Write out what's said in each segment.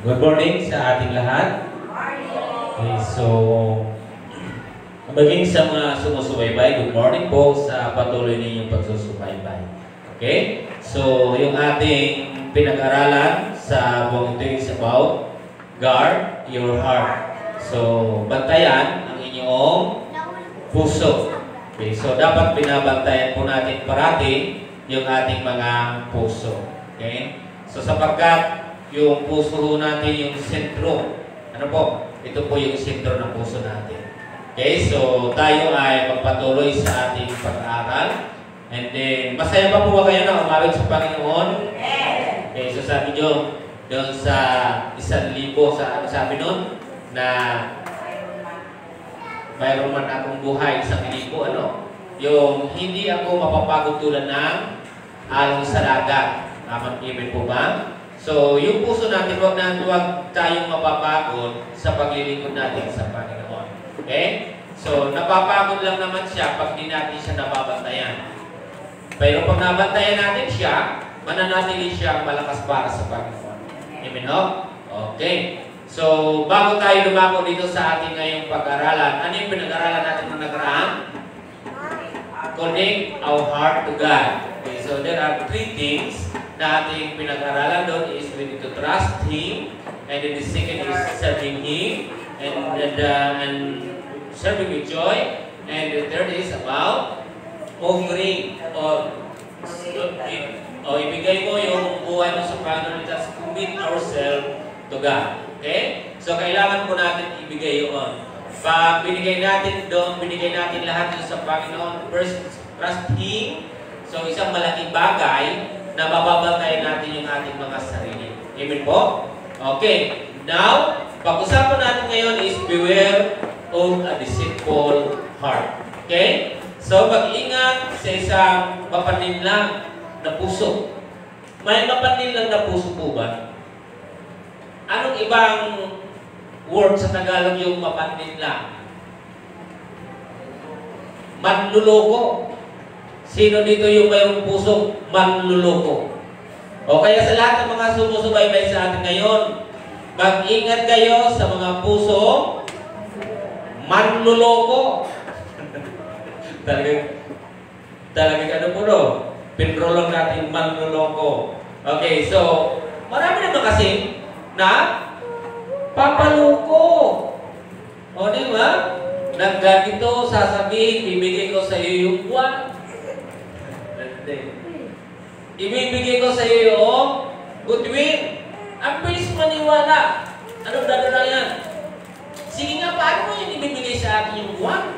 Good morning sa ating lahat. Okay, so maging sa mga sumusubaybay, good morning po sa patuloy ninyong pagsusubaybay. Okay? So, yung ating pinag-aralan sa buong ito is about guard your heart. So, bantayan ang inyong puso. Okay, so dapat binabantayan po natin parati yung ating mga puso. Okay? So, sapagkat yung puso natin yung sentro. Ano po? Ito po yung sentro ng puso natin. Okay, so tayo ay magpatuloy sa ating pag-aaral. And then, masaya pa po ba kayo na umawit sa Panginoon? Okay, so sabi nyo, doon sa 1,000, sabi nun, na mayroon man akong buhay 1,000, ano? Yung hindi ako mapapagod tulad ng alon sa dagat. Amen po ba? So, yung puso natin, huwag tayong mapapagod sa paglilingkod natin sa Panginoon. Okay? So, napapagod lang naman siya pag di natin siya nababantayan. Pero pag nabantayan natin siya, mananatili siya malakas para sa Panginoon. Amen, no? Okay. So, bago tayo lumako dito sa ating ngayong pag-aralan, ano yung pinag-aralan natin ng nakaraan? Connect our heart to God. Okay, so there are 3 things na ating pinag-aralan doon is we need to trust Him, and then the second is serving Him, and serving with joy, and the third is about offering or ibigay mo yung buhay mo sa Panginoon, just commit ourselves to God. Okay? So kailangan po natin ibigay yun. Pag binigay natin doon, binigay natin lahat doon sa Panginoon, first trust Him. So isang malaking bagay na mababantayan natin yung ating mga sarili. Amen po? Okay. Now, pag-usapan natin ngayon is beware of a deceitful heart. Okay? So, mag-ingat sa isang mapaninlang na puso. May mapaninlang na puso po ba? Anong ibang word sa Tagalog yung mapaninlang? Manluloko. Sino dito yung mayroong puso manluloko? O kaya sa lahat ng mga sumusubaybay sa atin ngayon, mag-ingat kayo sa mga puso manluloko. Talagang ano po no? Pinrolong natin manluloko. Okay, so marami naman kasi na papaluko. O di ba? Nagganito, sasabihin, bibigay ko sa iyo yung buwan. Ibibigay ko sa iyo yung goodwill. Ang bilis maniwala. Anong dadala yan? Sige nga, paano mo yung ibibigay sa akin yung buwan?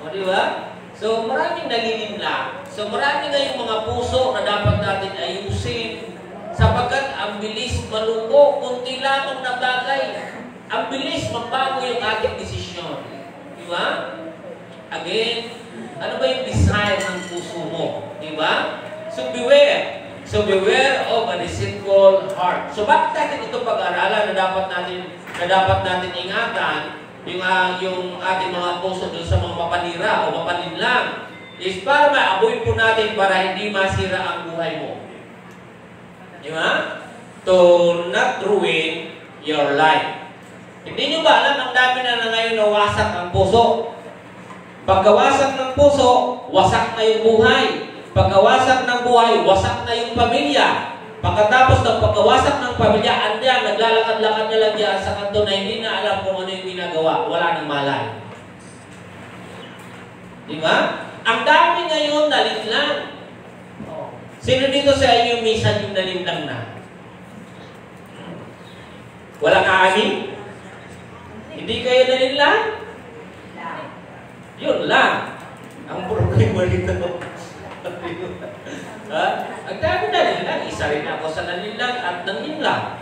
O, di ba? So, maraming nalilimla. So, maraming na yung mga puso na dapat natin ayusin. Sapagkat ang bilis maluko, kunti lamang na bagay. Ang bilis magbago yung ating desisyon. Di ba? Again, ano ba yung desire ng puso mo? Diba? So beware. So beware of a deceitful heart. So bakit natin ito pag-aralan na dapat natin ingatan yung ating mga puso doon sa mga mapanira o mapaninlang is para ma-avoid po natin para hindi masira ang buhay mo. Diba? To not ruin your life. Hindi nyo ba alam ang dami na ngayon nawasak ang puso? Pagkawasak ng puso, wasak na yung buhay. Pagkawasak ng buhay, wasak na yung pamilya. Pagkatapos ng pagkawasak ng pamilya, andyan, naglalakad-lakad na lang diyan sa kanto na hindi na alam kung ano yung ginagawa. Wala nang malay. Di ba? Ang dami ngayon nalinlang. Sino dito sa inyo minsan yung nalinlang na? Walang aani? Hindi kayo nalinlang? Yun lang. Ang problema dito. Ang dami na nilang. Isa rin ako sa nalinlang at nanlinlang.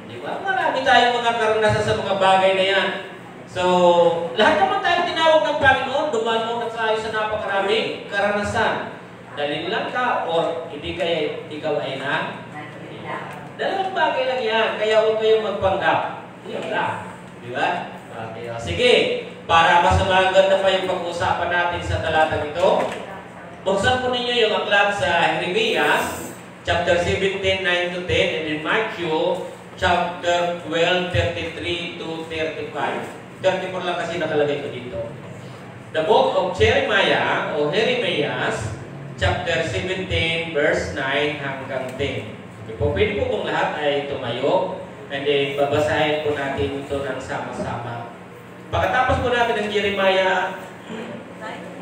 Di ba? Marami tayong mga karanasan sa mga bagay na yan. So, lahat naman tayo tinawag ng Panginoon. Dumaan na tayo sa napakaraming karanasan. Nalinlang ka or hindi kaya ikaw ay na? Dalawang bagay lang yan. Kaya huwag kayong magpanggap. Yun lang. Di ba? Okay. Sige. Para mas maganda pa yung pag-usapan natin sa talatang ito, buksan po ninyo yung aklat sa Jeremias, chapter 17, 9-10, and in Matthew, chapter 12, 33 to 35. 34 lang kasi nakalagay ko dito. The book of Jeremiah o Jeremias, chapter 17, verse 9 hanggang 10. Pwede po kung lahat ay tumayo and then babasahin po natin ito ng sama-sama. Pagkatapos po natin ng Jeremiah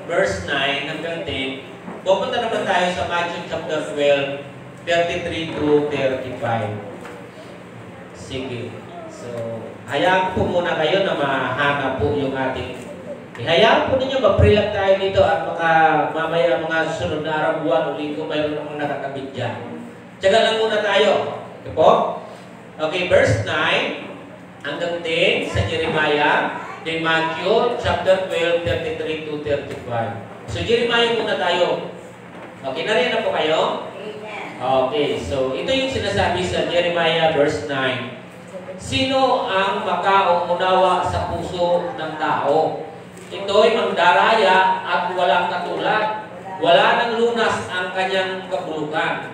verse 9 hanggang 10, pupunta naman tayo sa Matthew chapter 12, 33 to 35. Sige. So, hayaan po muna kayo na mahanap po yung ating hayaan po ninyo, mag-pray tayo dito at mamaya mga susunod na araw, buwan o linggo, mayroon namang nakakabit dyan. Tiyaga lang muna tayo. Okay po? Okay, verse 9 hanggang 10 sa Jeremiah, then Matthew chapter 12, 33 to 35. So, Jeremiah muna tayo. Okay, nariyan na po kayo? Amen. Okay, so ito yung sinasabi sa Jeremiah verse 9. Sino ang makauunawa sa puso ng tao? Ito'y magdaraya at walang katulad. Wala nang lunas ang kanyang kabulukan.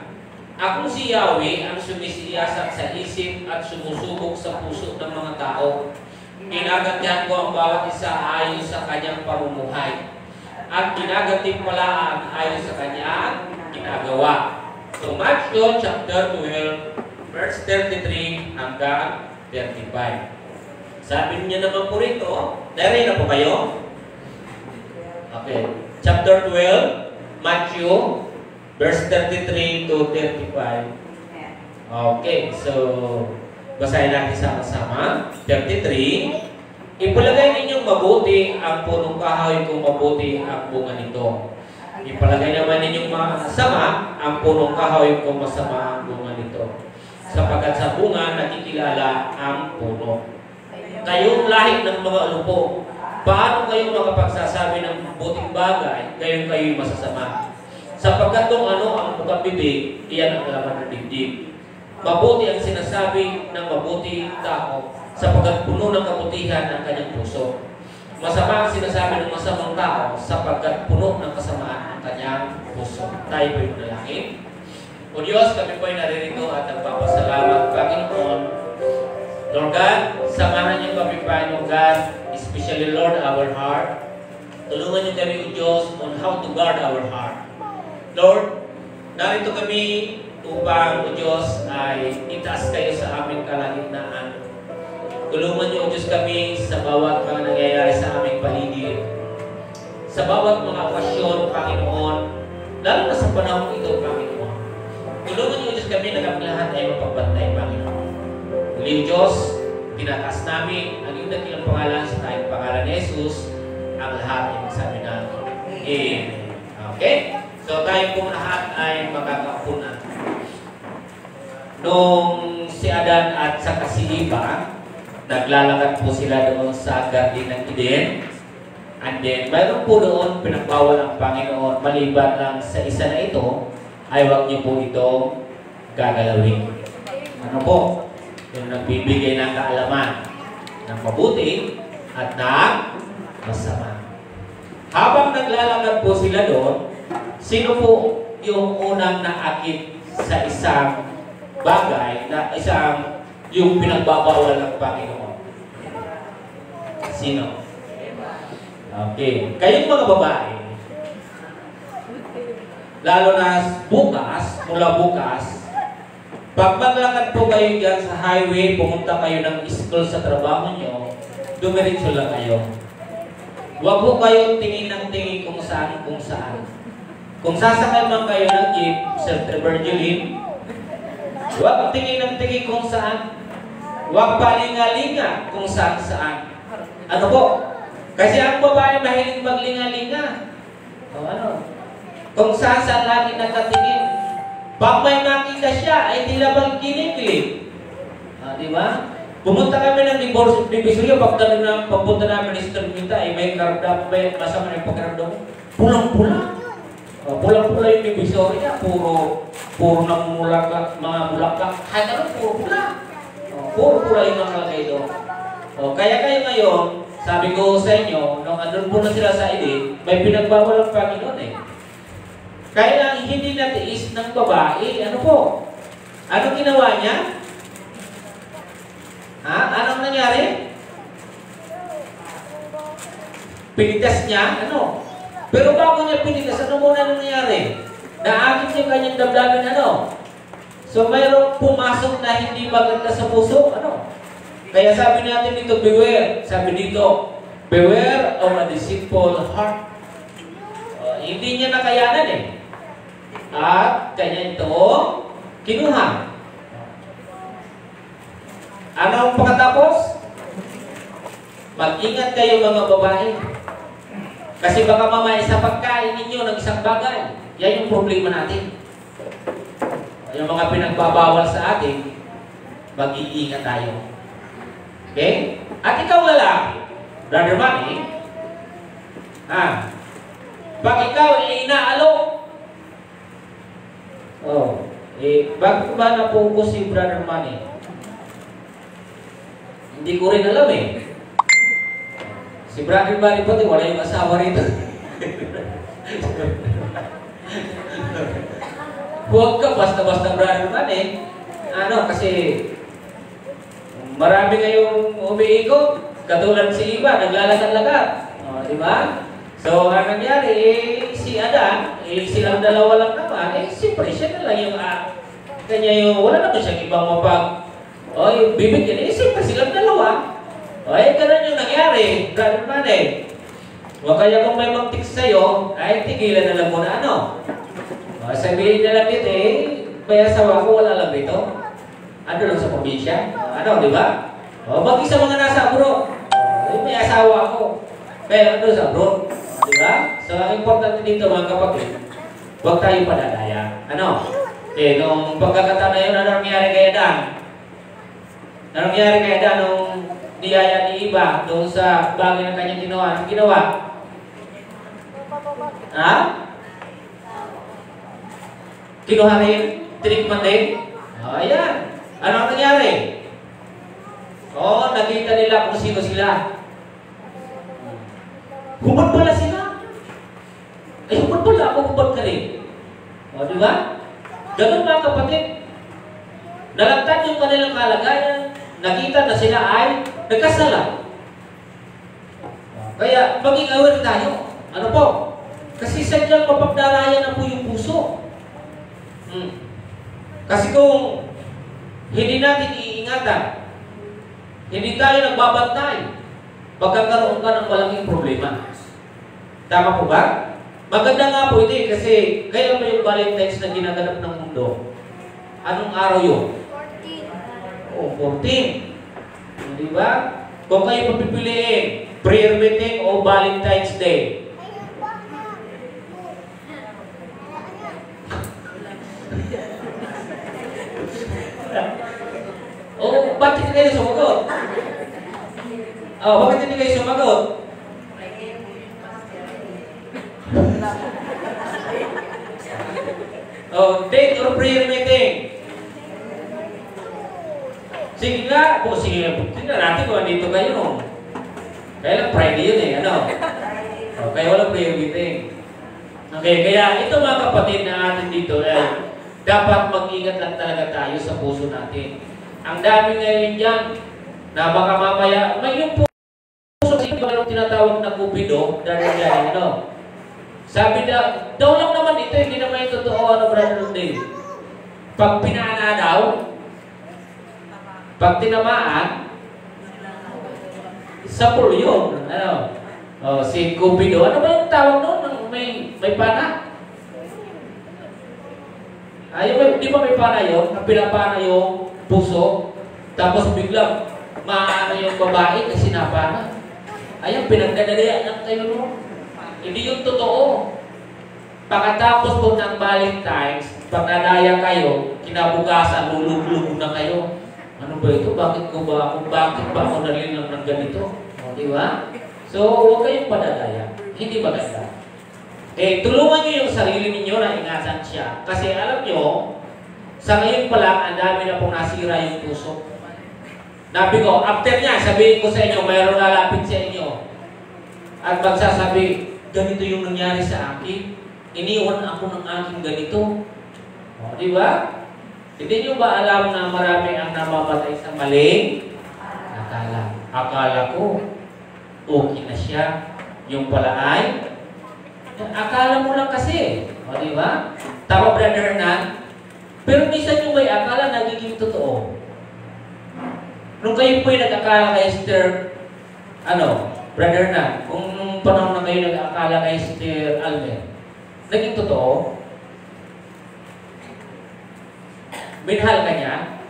Ako si Yahweh ang sumisiyasat sa isip at sumusubok sa puso ng mga tao. Ginagantihan ko ang bawat isa ayon sa kanyang pamumuhay. At ginagantimpalaan ayon sa kanyang ginagawa. So Matthew chapter 12, verse 33 hanggang 35. Sabi niya naman po rito, narinig na po kayo? Okay. Chapter 12, Matthew, verse 33 to 35. Okay, so basahin natin sama-sama. 33. Ipalagay ninyong mabuti ang punong kahoy kung mabuti ang bunga nito. Ipalagay naman ninyong masama ang punong kahoy kung masama ang bunga nito. Sapagkat sa bunga nakikilala ang puno. Kayong lahi ng mga lupo, paano kayo makapagsasabi ng mabuting bagay, gayon kayo'y masasama? Sapagkat kung ano ang bukang bibig, iyan ang laman ng dibdib. Mabuti ang sinasabi ng mabuti tao, sapagkat puno ng kabutihan ang kanyang puso. Masama ang sinasabi ng masamang tao, sapagkat puno ng kasamaan ang kanyang puso. Tayo po'y manalangin. O Diyos, kami po'y naririto at nagpapasalamat, Panginoon. Lord God, samahan niyo kami, Panginoon God, especially Lord, our heart. Tulungan niyo kami, O Diyos, on how to guard our heart. Lord, narito kami upang, O Diyos, ay itaas kayo sa aming kalagitnaan. Tulungan niyo, O Diyos, kami sa bawat mga nangyayari sa aming paligid. Sa bawat mga okasyon, Panginoon, lalo na sa panahon ito, Panginoon. Tulungan niyo, O Diyos, kami na kami lahat ay mapagbantay, Panginoon. Muli, Diyos, tinataas namin ang iyong dakilang pangalan sa tayong pangalan ni Jesus, ang lahat ay magsabi na Amen. Okay? So, tayo pong lahat ay magkakapunan. Nung si Adan at saka si Eva, naglalakad po sila doon sa Garden ng Eden. And then, mayroon po doon pinagbawal ang Panginoon. Maliban lang sa isa na ito, ay huwag niyo po ito gagalawin. Ano po? Yung nagbibigay ng kaalaman ng mabuti at ng masama. Habang naglalakad po sila doon, sino po yung unang naakit sa isang bagay na yung pinagbabawal ng Panginoon? Sino? Okay. Kayong mga babae, lalo na mula bukas, pag maglakad po kayo dyan sa highway, pumunta kayo ng school sa trabaho nyo, dumiretso lang kayo. Huwag po kayo tingin ng tingin kung saan. Kung sasakay man kayo ng jeep, Sir Trevergelin, huwag tingin ng tingin kung saan. Huwag palingalinga kung saan. Ano po? Kasi ang babae mahilig maglinga-linga. O ano? Kung saan lagi nakatingin. Pag may makita siya, ay tila bang kinikilig. Di ba? Pumunta kami ng divisoryo, pagpunta namin ni Sister Minta, ay may karamdam, may masama na yung pagkaramdam. Pulang-pula. Pulang-pula yung divisoryo, puro namumulakat, mga mulakat. Ay, puro pula. Puro pula yung nakalagay doon. Kaya kayo ngayon, sabi ko sa inyo, nung andun po na sila sa Eden, may pinagbawal ang Panginoon eh. Kaya lang hindi natiis ng babae. Ano po? Ano ginawa niya? Pinitas niya, ano? Pero bago niya pinitas, ano muna nangyari? Naakit yung kanyang damdamin, ano? So, mayroong pumasok na hindi maganda sa puso, ano? Kaya sabi natin dito, beware. Sabi dito, beware of a deceitful heart. Hindi niya nakayanan eh. At kanya ito, kinuha. Anong pagkatapos? Mag-ingat kayo mga babae. Kasi baka mamaya sa pagkain ninyo ng isang bagay, yan yung problema natin. Yung mga pinagbabawal sa atin, mag-iingat tayo. Okay? At ikaw lalaki, Brother Manny, pag ikaw ay inaalok, bakit ko ba na-focus si Brother Manny? Hindi ko rin alam eh. Si Brother Manny pati wala yung asawa rito. Huwag ka basta-basta Brother Manny. Kasi marami kayong umiikot. Katulad si iba, naglalakad-lakad. Di ba? So, ang nangyari, si Adan, silang dalawa lang naman, siyempre siya na lang yung, kanya yung, wala naman siyang ibang yung bibigyan, siyempre silang dalawa. Ganun yung nangyari, Brother Manny. O kaya kung may mag-text sa'yo, tigilan na lang muna, sabihin na lang dito, may asawa ko, wala lang dito. Lang sa probinsya. Di ba? Mag-isa mga nasa abroad. May asawa ko. Pero sa abroad. Di ba? So, ang importante dito mga kapatid, huwag tayo padadaya. Nung pagkakataon na yun, ano nangyari kay Adan? Ano nangyari kay Adan nung niyaya ni iba doon sa bagay na kanyang ginawa? Anong ginawa? Kinuha rin? Treatment din? Ayan. Ano ang nangyari? Nakita nila kung sino sila. Hubad pala sila. Hubad pala ako, hubad ka rin. Di ba? Ganun mga kapatid. Nalagtan yung kanilang kalagayan. Nakita na sila ay nagkasala. Kaya maging aware tayo. Ano po? Kasi sadyang mapagdarayan na po yung puso. Kasi kung hindi natin iingatan, hindi tayo nagbabantay, magkakaroon ka ng malaking problema. Tama po ba? Maganda nga po ito kasi kaya pa yung Valentine's na ginaganap ng mundo. Anong araw yun? 14. Di ba? Kung kayo papipiliin, prayer meeting o Valentine's Day? Bakit hindi kayo sumagot? Bakit hindi kayo sumagot? Date or prayer meeting? Sige nga. Sige. Tingnan natin kung andito kayo. Kaya lang Friday yun eh. Kaya walang prayer meeting. Okay, kaya ito mga kapatid na atin dito dapat mag-ingat lang talaga tayo sa puso natin. Ang dami ngayon dyan na baka mamaya, may yung puso kasi mayroong tinatawag na kupido dahil dyan, sabi na, daw lang naman ito, hindi naman yung totoo, Brother Dave. Pag pinana daw, pag tinamaan, sa pool yun, si kupido, ano ba yung tawag doon? May pana? Di ba may pana yun? Na pinapana yung puso, tapos biglang maano yung babae kasi napana. Ayun, pinagdadalian lang kayo Hindi yung totoo. Pagkatapos po ng Valentine's, pag nadaya kayo, kinabukasan, lulug-lug na kayo. Ano ba ito? Bakit ba ako nalilang ng ganito? Di ba? So, huwag kayong padadaya. Hindi maganda. Tulungan nyo yung sarili ninyo na ingatan siya. Kasi alam nyo, sa ngayon pa lang, ang dami na pong nasira yung puso. Nabi ko, after niya, sabihin ko sa inyo, mayroong lalapit sa inyo. At magsasabi, ganito yung nangyari sa akin. Iniwan ako ng aking ganito. Di ba? Hindi nyo ba alam na marami ang namamatay sa maling akala? Akala ko, okay na siya. Yung pala ay, akala mo lang kasi. O, di ba? Tama, Brother Hernan? Pero minsan yung may akala, nagiging totoo. Nung kayo po'y nag-akala kay Sister, Brother Hernan, kung nung panahon na kayo nag-akala kay Sister Almer, naging totoo? Minahal ka niya?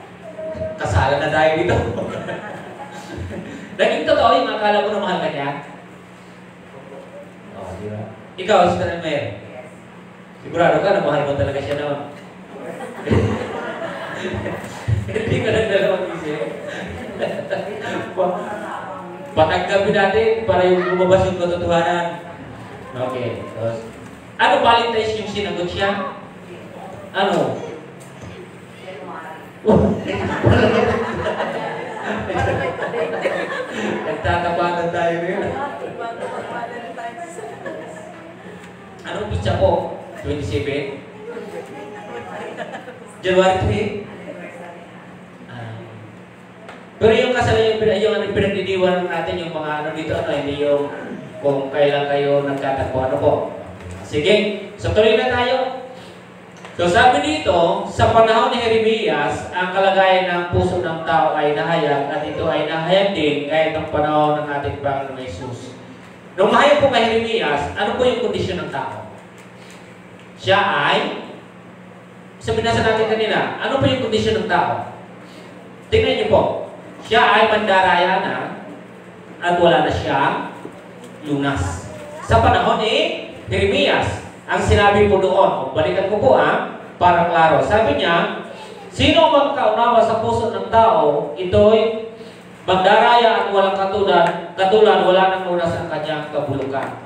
Kasala na tayo dito. Naging totoo yung akala mo na mahal ka niya? Oo, di ba? Ikaw, Sister Almer, sigurado ka na mahal mo talaga siya naman. Hindi ka nagdalawang isip. Pataggabi natin para yung lumabas yung katotohanan. Okay. Ano Valentine's yung sinagot siya? Ano? Nagtatapanan tayo rin. Anong pizza ko? 27? January 3? Pero yung kasalan yung pinagdidiwan natin yung mga dito, hindi yung kung kailan kayo nagtatagpo, po. Sige, so tuloy na tayo. So sabi dito, sa panahon ni Jeremias, ang kalagayan ng puso ng tao ay nahayag at ito ay nahayag din kahit ang panahon ng ating Panginoon Jesus. Nung mahayag po kay Jeremias, ano po yung kondisyon ng tao? Siya ay, sabi nasa natin kanina, ano po yung kondisyon ng tao? Tingnan niyo po. Siya ay mandaraya na at wala na siyang lunas. Sa panahon ni Jeremias, ang sinabi po doon, balikan ko po para klaro. Sabi niya, sino magkaunawa sa puso ng tao, ito'y magdaraya at walang katulad, wala nang lunas ang kanyang kabulukan.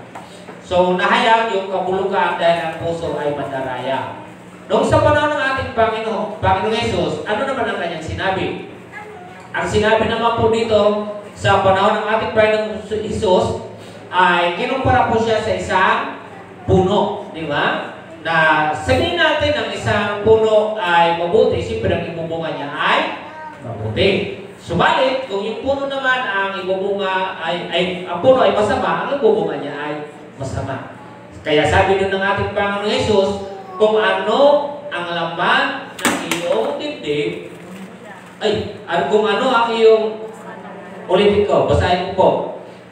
So, nahayag yung kabulukan dahil ang puso ay mandaraya. Noong sa panahon ng ating Panginoon Jesus, ano naman ang kanyang sinabi? Ang sinabi naman po dito sa panahon ng ating Panginoon Jesus ay kinumpara po siya sa isang puno, di ba? Na sabihin natin ang isang puno ay mabuti, siyempre ang ibubunga niya ay mabuti. Subalit, kung yung puno naman ang ibubunga ang puno ay masama, ang ibubunga niya ay masama. Kaya sabi din ng ating Panginoon Jesus, kung ano ang laman ng iyong dibdib, kung ano ang iyong ulitin ko, basahin ko po.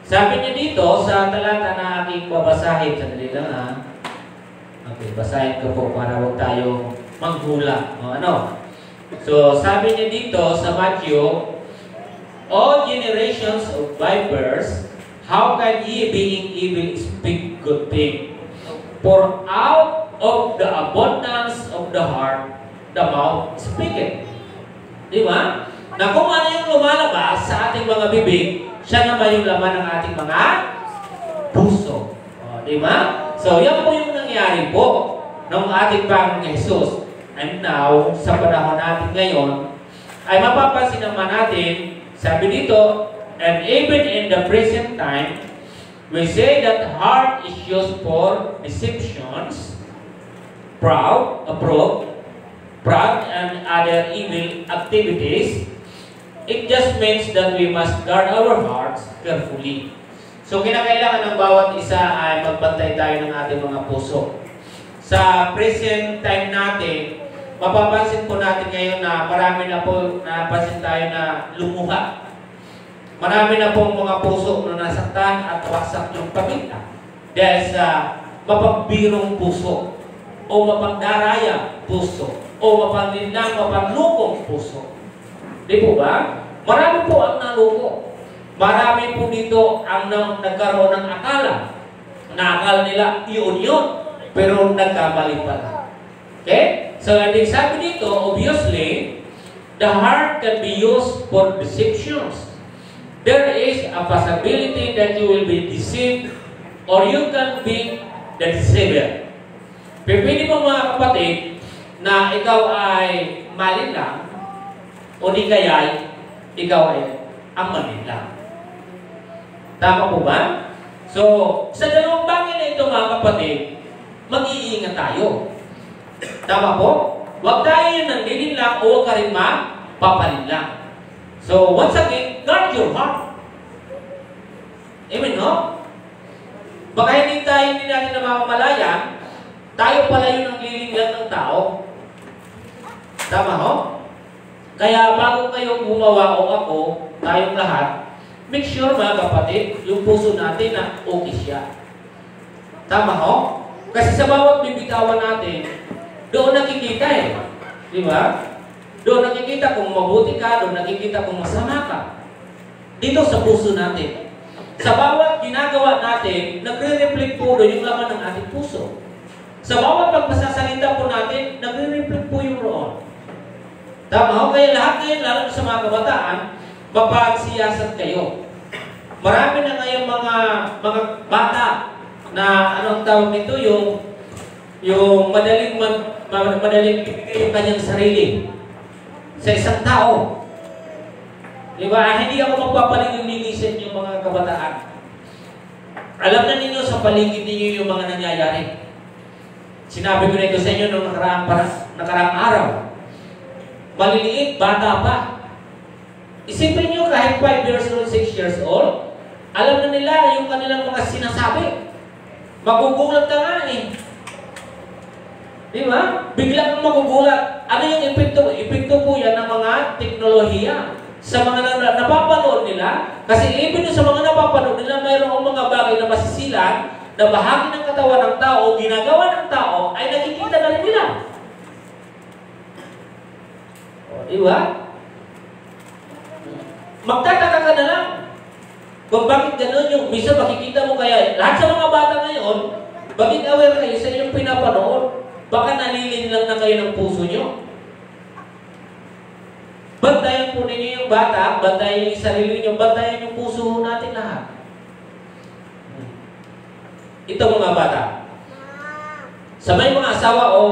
Sabi niya dito sa talata na aking babasahin, sandali lang Okay, basahin ko po para huwag tayo manghula. So, sabi niya dito sa Matthew, all generations of vipers, how can ye being evil speak good thing? For out of the abundance of the heart, the mouth speaketh. Di ba? Na kung ano yung lumalabas sa ating mga bibig, siya naman yung laman ng ating mga puso. Di ba? So, yan po yung nangyari po ng ating Panginoon Jesus. And now, sa panahon natin ngayon, ay mapapansin naman natin, sabi dito, and even in the present time, we say that heart is used for deceptions, proud, and other evil activities. It just means that we must guard our hearts carefully. So, kinakailangan ng bawat isa ay magbantay tayo ng ating mga puso. Sa present time natin, mapapansin po natin ngayon na marami na po napansin tayo na lumuha. Marami na pong mga puso na nasaktan at waksak yung pamilya dahil sa mapagbirong puso o mapagdaraya puso o mapanlinlang, mapanlukong puso. Di po ba? Marami po ang naluko. Marami po dito ang nagkaroon ng akala. Na nila yun, pero nagkamali pala. Okay? So, ang sabi dito, obviously, the heart can be used for deceptions. There is a possibility that you will be deceived or you can be the deceiver. Pwede mo mga kapatid na ikaw ay mali lang o di kaya ikaw ay ang mali lang. Tama po ba? So, sa dalawang bagay na ito mga kapatid, mag-iingat tayo. Tama po? Huwag tayo yung nandilin lang o huwag ka rin mapapalin lang. So, once again, guard your heart. Amen, no? Baka hindi natin namamalayan, tayo pala yun ang lilinglan ng tao. Tama ho? Kaya bago kayo gumawa o ako, tayong lahat, make sure mga kapatid, yung puso natin na okay siya. Tama ho? Kasi sa bawat bibitawan natin, doon nakikita eh. Di ba? Doon nakikita kung mabuti ka, doon nakikita kung masama ka. Dito sa puso natin. Sa bawat ginagawa natin, nagre-reflect po doon yung laman ng ating puso. Sa bawat pagpasasalita po natin, nagre-reflect po yung roon. Tama ho? Kaya lahat ngayon, lalo sa mga kabataan, mapagsiyasat kayo. Marami na ngayong mga bata na anong tawag nito, yung madaling ibigay yung kanyang sarili sa isang tao. Diba? Hindi ako magpapaligid sa inyo mga kabataan. Alam na ninyo sa paligid ninyo yung mga nangyayari. Sinabi ko na ito sa inyo noong nakaraang araw. Maliliit, bata pa. Isipin nyo kahit 5 years old, 6 years old, alam na nila yung kanilang mga sinasabi. Magugulat ka nga eh. Di ba? Bigla kang magugulat. Ano yung epekto? Epekto po yan ng mga teknolohiya. Sa mga napapanood nila, kasi even sa mga napapanood nila, mayroong mga bagay na masisilan na bahagi ng katawan ng tao, ginagawa ng tao, ay nakikita na rin nila. O, di ba? Magtataka ka na lang kung bakit gano'n yung misa makikita mo kaya lahat sa mga bata ngayon, bakit aware kayo sa inyong pinapanood? Baka nalilin lang na kayo ng puso nyo. Bantayan po ninyo yung bata, bantayan yung sarili nyo, bantayan yung puso natin lahat. Ito mga bata. Sa may mga asawa o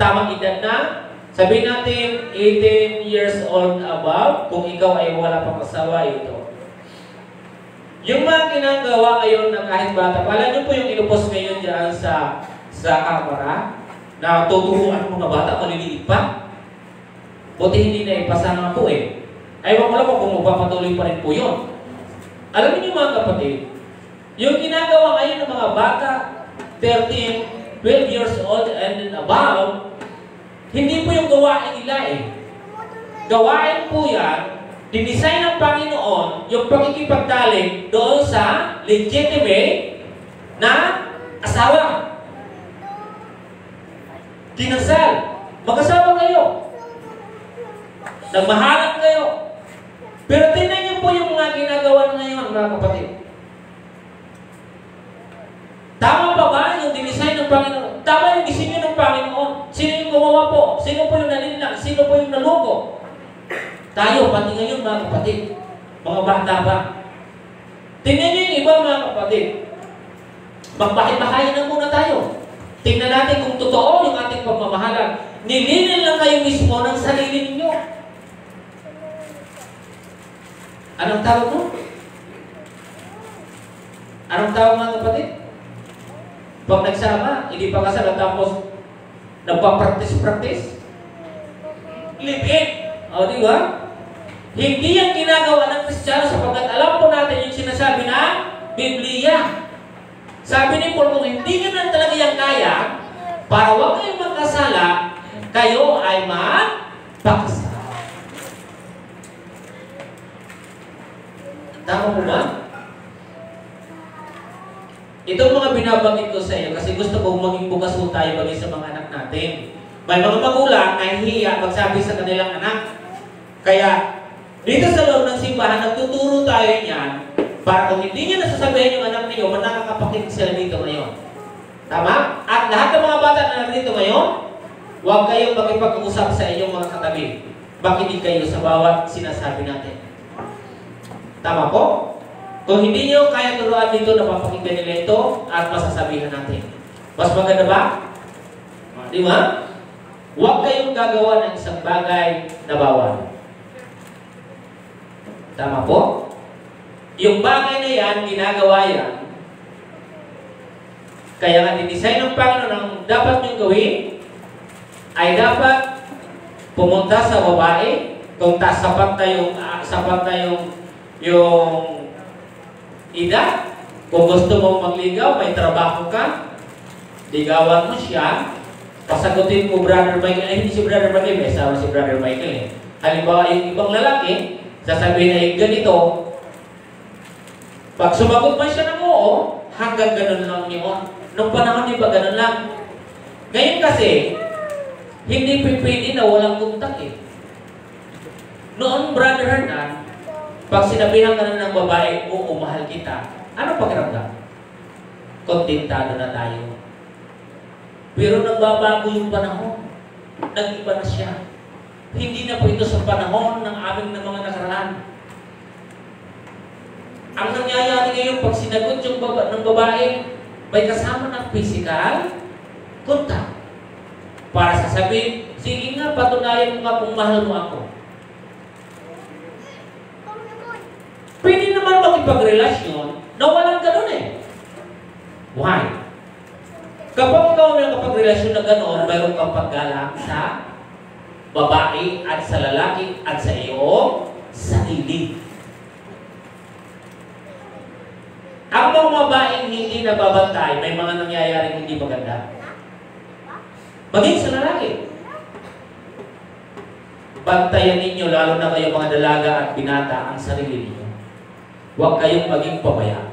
tamang edad na, sabihin natin 18 years old above, kung ikaw ay wala pang asawa, ito. Yung mga ginagawa ngayon na kahit bata, pala nyo po yung inupos ngayon dyan sa camera, na tuturuan mga bata, maliliit pa. Buti hindi na ipasa nga po eh. Ayaw ko lang kung magpapatuloy pa rin po yun. Alam niyo mga kapatid, yung ginagawa ngayon ng mga bata, 13, 12 years old and above, hindi po yung gawain nila eh. Gawain po yan, dinesign ng Panginoon yung pakikipagtalik doon sa legitimate na asawa. Kinasal. Mag-asawa kayo. Nagmahalan kayo. Pero tingnan niyo po yung mga ginagawa ngayon, mga kapatid. Tama ba ba yung dinesign ng Panginoon? Tama yung disenyo ng Panginoon. Sino yung gumawa po? Sino po yung nalinlang? Sino po yung naloko? Tayo, pati ngayon mga kapatid. Mga bata ba? Tingnan niyo yung iba mga kapatid. Magbahay-bahayan na muna tayo. Tingnan natin kung totoo yung ating pagmamahalan. Nilinin lang kayo mismo ng sarili ninyo. Anong tawag mo? Anong tawag mga kapatid? Pag nagsama, hindi pa kasal tapos nagpa-practice. Live-in. O, di ba? Hindi yan ginagawa ng Kristiyano sapagkat alam po natin yung sinasabi na Biblia. Sabi ni Paul, kung hindi nyo na talaga yan kaya, para huwag kayong magkasala, kayo ay magpakasal. Tama mo ba? Itong mga binabanggit ko sa iyo kasi gusto ko maging bukas po tayo bagay sa mga anak natin. May mga magulang na hihiya magsabi sa kanilang anak. Kaya, dito sa loob ng simbahan, nagtuturo tayo niyan para kung hindi nyo nasasabihin yung anak ninyo, manakakapakinig sila dito ngayon. Tama? At lahat ng mga bata na nandito ngayon, huwag kayong makipag-usap sa inyong mga katabi. Makinig kayo sa bawat sinasabi natin. Tama po? Kung hindi nyo kaya turuan dito, napapakinggan nila ito at masasabihan natin. Mas maganda ba? Di ba? Huwag kayong gagawa ng isang bagay na bawal. Tama po? Yung bagay na yan, ginagawa yan. Kaya nga dinesign ng Panginoon ang dapat nyo gawin ay dapat pumunta sa babae kung sapat na yung edad, Kung gusto mong magligaw, may trabaho ka, ligawan mo siya, pasagutin mo Brother Michael, ay hindi si Brother Michael, may asawa si Brother Michael eh. Halimbawa, yung ibang lalaki, sasabihin na ganito, pag sumagot man siya ng oo, hanggang ganun lang yun. Nung panahon niyo ba ganun lang? Ngayon kasi, hindi pwede na walang kontak eh. Noon, Brother Hernan, pag sinabihan ka na ng babae, oo, mahal kita, ano pakiramdam? Kontentado na tayo. Pero nagbabago yung panahon. Nag-iba na siya. Hindi na po ito sa panahon ng aming mga nakaraan. Ang nangyayari ngayon, pag sinagot yung ng babae, may kasama ng physical contact. Para sasabihin, sige nga, patunayan mo nga kung mahal mo ako. Pwede naman makipagrelasyon na walang ganun eh. Why? Kapag ikaw may nakapagrelasyon na gano'n, mayroon kang paggalang sa babae at sa lalaki at sa iyong sarili. Ang mga babaeng hindi nababantay, may mga nangyayaring hindi maganda. Maging sa lalaki. Bantayan ninyo, lalo na kayo mga dalaga at binata, ang sarili ninyo. Huwag kayong maging pabaya.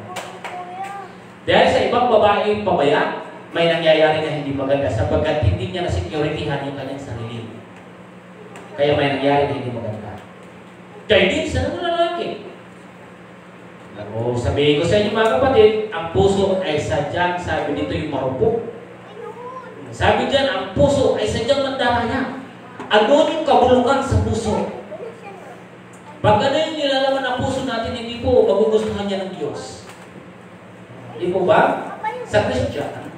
Dahil sa ibang babae pabaya, may nangyayari na hindi maganda sapagkat hindi niya na-securityhan yung kanyang sarili. Kaya may nangyayari na hindi maganda. Kaya din sa mga lalaki. O, sabihin ko sa inyo mga kapatid, ang puso ay sadyang, sabi dito yung marupok. Sabi dyan, ang puso ay sadyang mandaraya. Ano yung kabulukan sa puso? Pag ano yung nilalaman ng puso natin, hindi po magugustuhan niya ng Diyos. Hindi po ba? Sa Christian,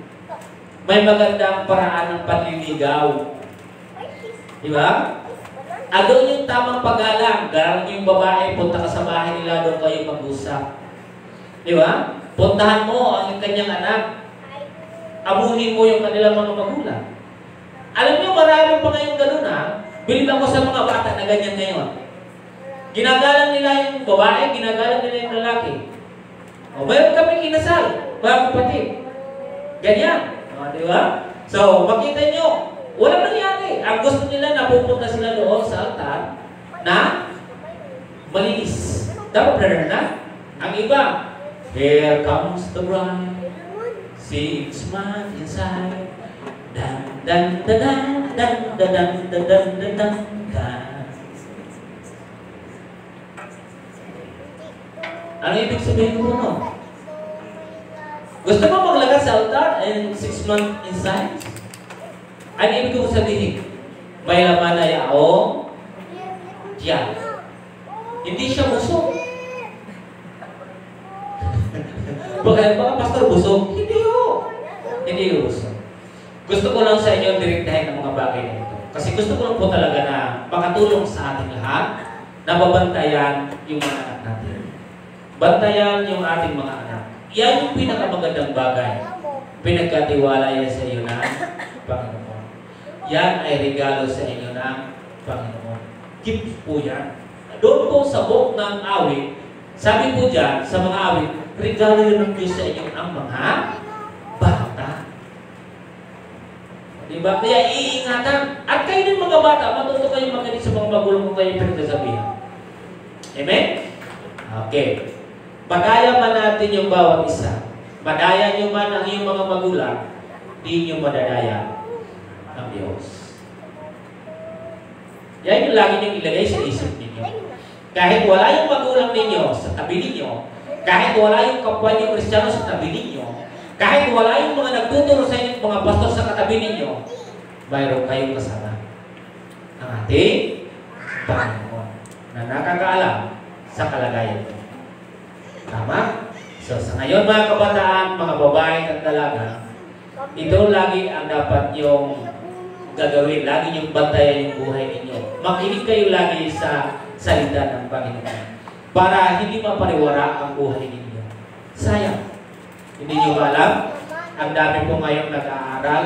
may magandang paraan ng panliligaw. Di ba? Ano yung tamang pag-alang? Garang yung babae, punta ka sa bahay nila, doon kayo mag-usap. Di ba? Puntahan mo ang kanyang anak. Abuhin mo yung kanilang mga magulang. Alam niyo, marami pa ngayon ganun ha. Bilib ako sa mga bata na ganyan ngayon. Ginagalang nila yung babae, ginagalang nila yung lalaki. O, mayroon kami kinasal, mga kapatid. Ganyan. O, di ba? So, makita nyo, walang nangyari. Ang gusto nila, napupunta sila doon sa altar na malinis. Dapat brother na? Ang iba, here comes the bride, 6 months inside, dan dan dan dan dan dan dan dan dan dan dan. Ano ibig sabihin ko no? Gusto mo maglagay sa altar and 6 months inside? Ano ibig ko sabihin? May laman na yaong diyan. Hindi siya busog. Baka pastor busog? Hindi ho. Hindi ho busog. Gusto ko lang sa inyo direktahin ng mga bagay na ito. Kasi gusto ko lang po talaga na makatulong sa ating lahat na mabantayan yung mga anak natin. Bantayan yung ating mga anak. Yan yung pinakamagandang bagay. Pinagkatiwala yan sa iyo ng Panginoon. Yan ay regalo sa inyo ng Panginoon. Gift po yan. Doon po sa book ng awit, sabi po dyan sa mga awit, regalo yun ng Diyos sa inyo ang mga bata. Diba? Kaya iingatan. At kayo din mga bata, matuto kayo makinig sa mga magulang kung kayo pinagsasabihan. Amen? Okay. Madaya man natin yung bawat isa. Madaya nyo man ang iyong mga magulang, di nyo madadaya ang Diyos. Yan yung lagi nyo ilagay sa isip ninyo. Kahit wala yung magulang ninyo sa tabi ninyo, kahit wala yung kapwa nyo Kristiyano sa tabi ninyo, kahit wala yung mga nagtuturo sa inyo, mga pastor sa katabi ninyo, mayroon kayong kasama ang ating Panginoon na nakakaalam sa kalagayan nyo. Tama? So, sa ngayon mga kabataan, mga babae at dalaga, ito lagi ang dapat yung gagawin. Lagi yung bantayan yung buhay ninyo. Makinig kayo lagi sa salita ng Panginoon para hindi mapariwara ang buhay ninyo. Sayang. Hindi nyo ba alam? Ang dami po ngayon nag-aaral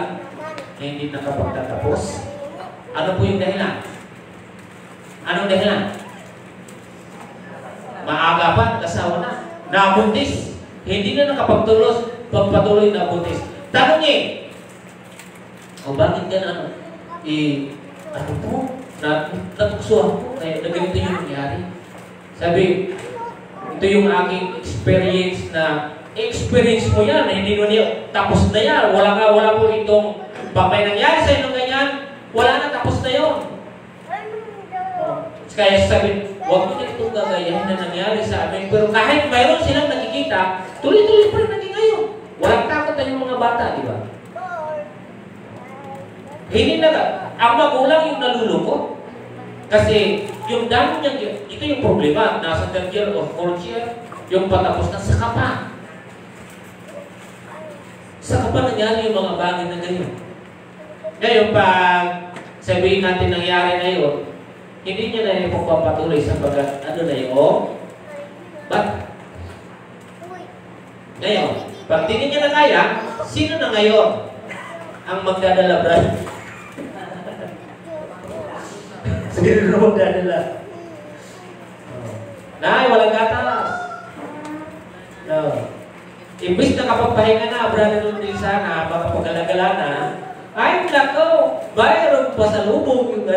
na hindi nakapagtatapos. Ano po yung dahilan? Anong dahilan? Maaga pa, kasawa na. Nabuntis, hindi na pagpatuloy na buntis. Tanongin, bakit ka na ano? Ano po? Natuksohan po, kaya na ganito yung nangyari. Sabi, ito yung aking experience mo yan, hindi mo niya, tapos na yan, wala po itong, pag may nangyari sa inyo ganyan, wala na, tapos na yun. Kaya sabi, huwag mo na itong gagayahin na nangyari sa amin, pero kahit mayroon silang nakikita, tuloy-tuloy pa rin naging ngayon. Walang takot na yung mga bata, di ba? Hindi na, ang magulang yung nalulungkot. Kasi yung dami niya, ito yung problema, nasa 3rd year or 4th year, yung patapos na saka pa. Saka pa nangyari yung mga bagay na ganyan. Ngayon, pag sabihin natin nangyari na yun, hindi niya na yung pagpapatuloy sa ano na yun, bata. Ngayon, pag hindi niya na kaya, sino na ngayon ang magdadala, brad? Sino na magdadala? Nay, walang gatas. No. Imbis na kapagpahinga na, brother nun din sana, baka paggalagala na, ay, nako, mayroon pa sa lubog yung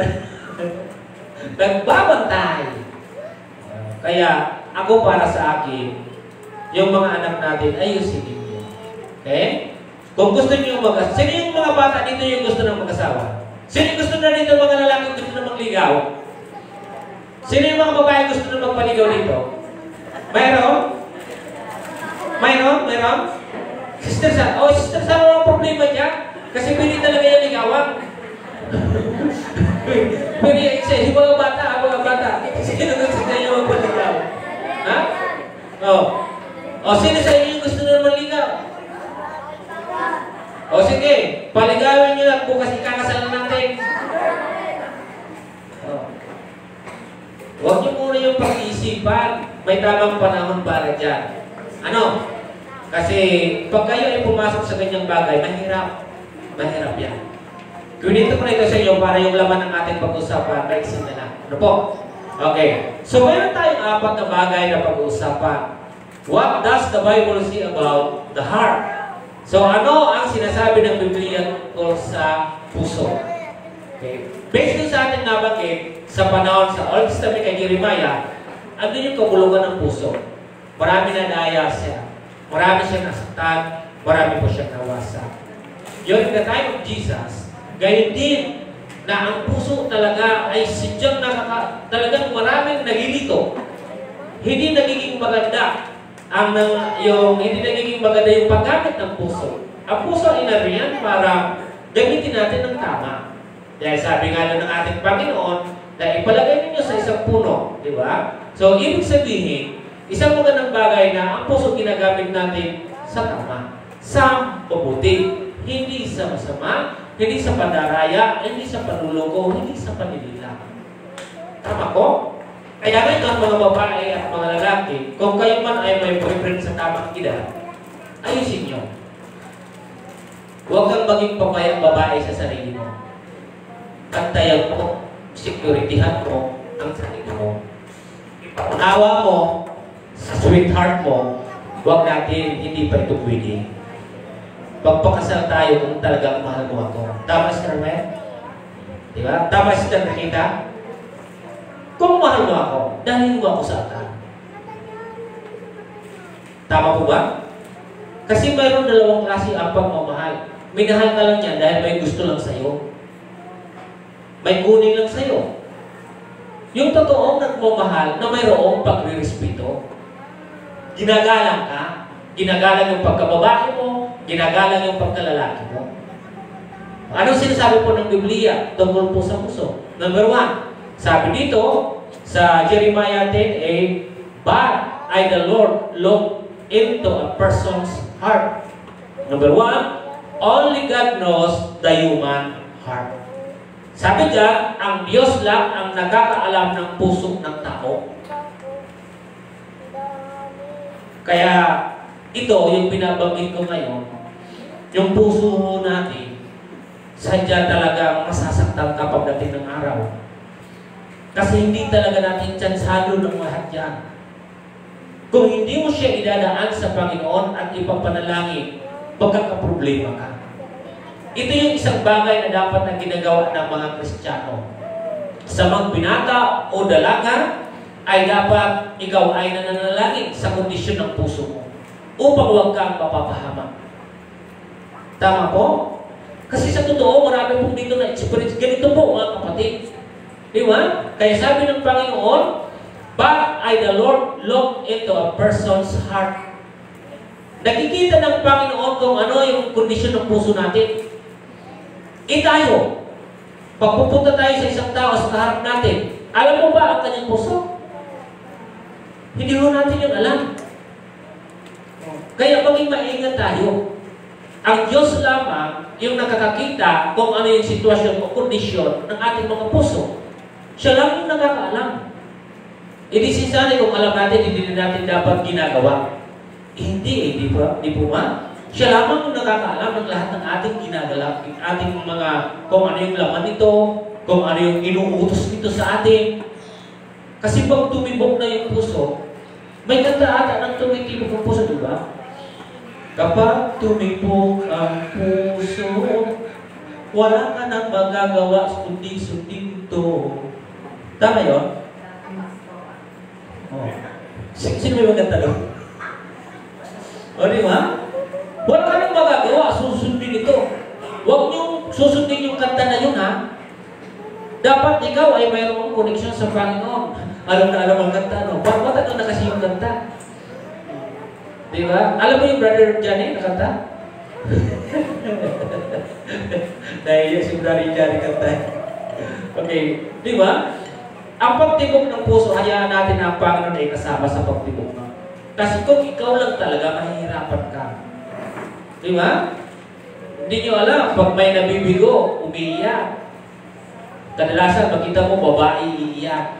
nagbabantay. Kaya, ako para sa akin, yung mga anak natin, ayusin niyo. Okay? Kung gusto niyo mag-asawa, sino yung mga bata dito yung gusto ng mag-asawa? Sino yung gusto na dito mga lalaki gusto na magligaw? Sino yung mga babae gusto na magpaligaw dito? Mayroon? Mayroon? Sister San, Sister San, walang problema dyan. Kasi pwede talaga yung ligawan. Pero yung mga bata, sino gusto na yung magpaligaw? Ha? Sino sa inyo yung gusto na maligaw? Sige, paligawin nyo lang bukas ikakasalan natin. Huwag nyo muna yung pag-iisipan. May tamang panahon para dyan. Ano? Kasi pag kayo ay pumasok sa ganyang bagay, mahirap. Mahirap yan. Kunito ko na ito sa inyo para yung laman ng ating pag-usapan. Maiksin na lang. Ano po? Okay. So, mayroon tayong 4 na bagay na pag-uusapan. What does the Bible say about the heart? So, ano ang sinasabi ng Biblia tungkol sa puso? Okay. Based sa ating nabanggit, sa panahon sa Old Testament kay Jeremiah, ano yung kabulugan ng puso? Marami na naya siya. Marami siyang nasaktan. Marami po siyang nawasa. During the time of Jesus, gayon din na ang puso talaga ay sadyang talagang maraming nalilito. Hindi nagiging maganda hindi nagiging maganda yung paggamit ng puso. Ang puso ay nariyan para gamitin natin ng tama. Dahil sabi nga ng ating Panginoon na ipalagay ninyo sa isang puno, di ba? So, ibig sabihin, isang magandang bagay na ang puso ginagamit natin sa tama, sa mabuti, hindi sa masama, hindi sa pandaraya, hindi sa panluloko, hindi sa panilila. Tama ko? Kaya ngayon, mga babae at mga lalaki, kung kayo man ay may boyfriend sa tamang edad, ayusin nyo. Huwag kang maging pabayang babae sa sarili mo. Kantayan mo, securityhan mo ang sarili mo. Ipaunawa mo sa sweetheart mo, huwag natin hindi pa ito pwede. Pagpakasal tayo kung talagang mahal mo ako. Tama si Carmen? Diba? Tama si Carmelita? Kung mahal mo ako, dahil mo ako sa akin. Tama po ba? Kasi mayroon 2 klase ang pagmamahal. Minahal ka lang yan dahil may gusto lang sa'yo. May kunin lang sa'yo. Yung totoong nagmamahal na mayroong pagre-respeto. Ginagalang ka. Ginagalang yung pagkababae mo. Ginagalang yung pagkalalaki mo. Anong sinasabi po ng Biblia tungkol po sa puso? Number 1, sabi dito sa Jeremiah 10:8, but I the Lord look into a person's heart. Number 1, only God knows the human heart. Sabi diyan, ang Diyos lang ang nakakaalam ng puso ng tao. Kaya ito yung binabanggit ko ngayon, yung puso natin, sadya talagang masasaktan kapag dating ng araw. Kasi hindi talaga natin tsansado ng lahat yan. Kung hindi mo siya idadaan sa Panginoon at ipapanalangin, magkakaproblema ka. Ito yung isang bagay na dapat na ginagawa ng mga Kristiyano. Sa mga binata o dalaga, ay dapat ikaw ay nananalangin sa kondisyon ng puso mo upang huwag kang mapapahamak. Tama po? Kasi sa totoo, marami pong dito na experience. Ganito po, mga kapatid. Di ba? Kaya sabi ng Panginoon, but I, the Lord, look into a person's heart. Nakikita ng Panginoon kung ano yung kondisyon ng puso natin. Tayo, pagpupunta tayo sa isang tao sa kaharap natin, alam mo ba ang kanyang puso? Hindi mo natin yung alam. Kaya maging maingat tayo. Ang Diyos lamang yung nakakakita kung ano yung sitwasyon o kondisyon ng ating mga puso. Siya lang yung nakakaalam. Hindi sinsali kung alam natin, hindi natin dapat ginagawa. Hindi, di ba? Di po ba? Siya lamang yung nakakaalam ng lahat ng ating ginagawa, ating mga, kung ano yung laman nito, kung ano yung inuutos nito sa atin. Kasi pag tumibok na yung puso, may kanta ata ng tumitibok ang puso, di ba? Kapag tumibok ang puso, wala ka nang magagawa kundi sundin ito. Tama yun? Oh. Sino may maganda doon? O, di ba? Wala ka nang magagawa, susundin ito. Huwag niyong susundin yung kanta na yun, ha? Dapat ikaw ay mayroong koneksyon sa Panginoon. Alam na alam ang kanta, no? Matagal na kasi yung kanta. Di ba? Alam mo yung Brother Johnny na kanta? Dahil si Brother Johnny kanta. Okay. Di ba? Ang pagtibok ng puso, hayaan natin na ang Panginoon ay kasama sa pagtibok ng. Kasi kung ikaw lang talaga, mahihirapan ka. Di ba? Hindi nyo alam, pag may nabibigo, umiiyak. Kadalasan, makita mo, babae iiyak.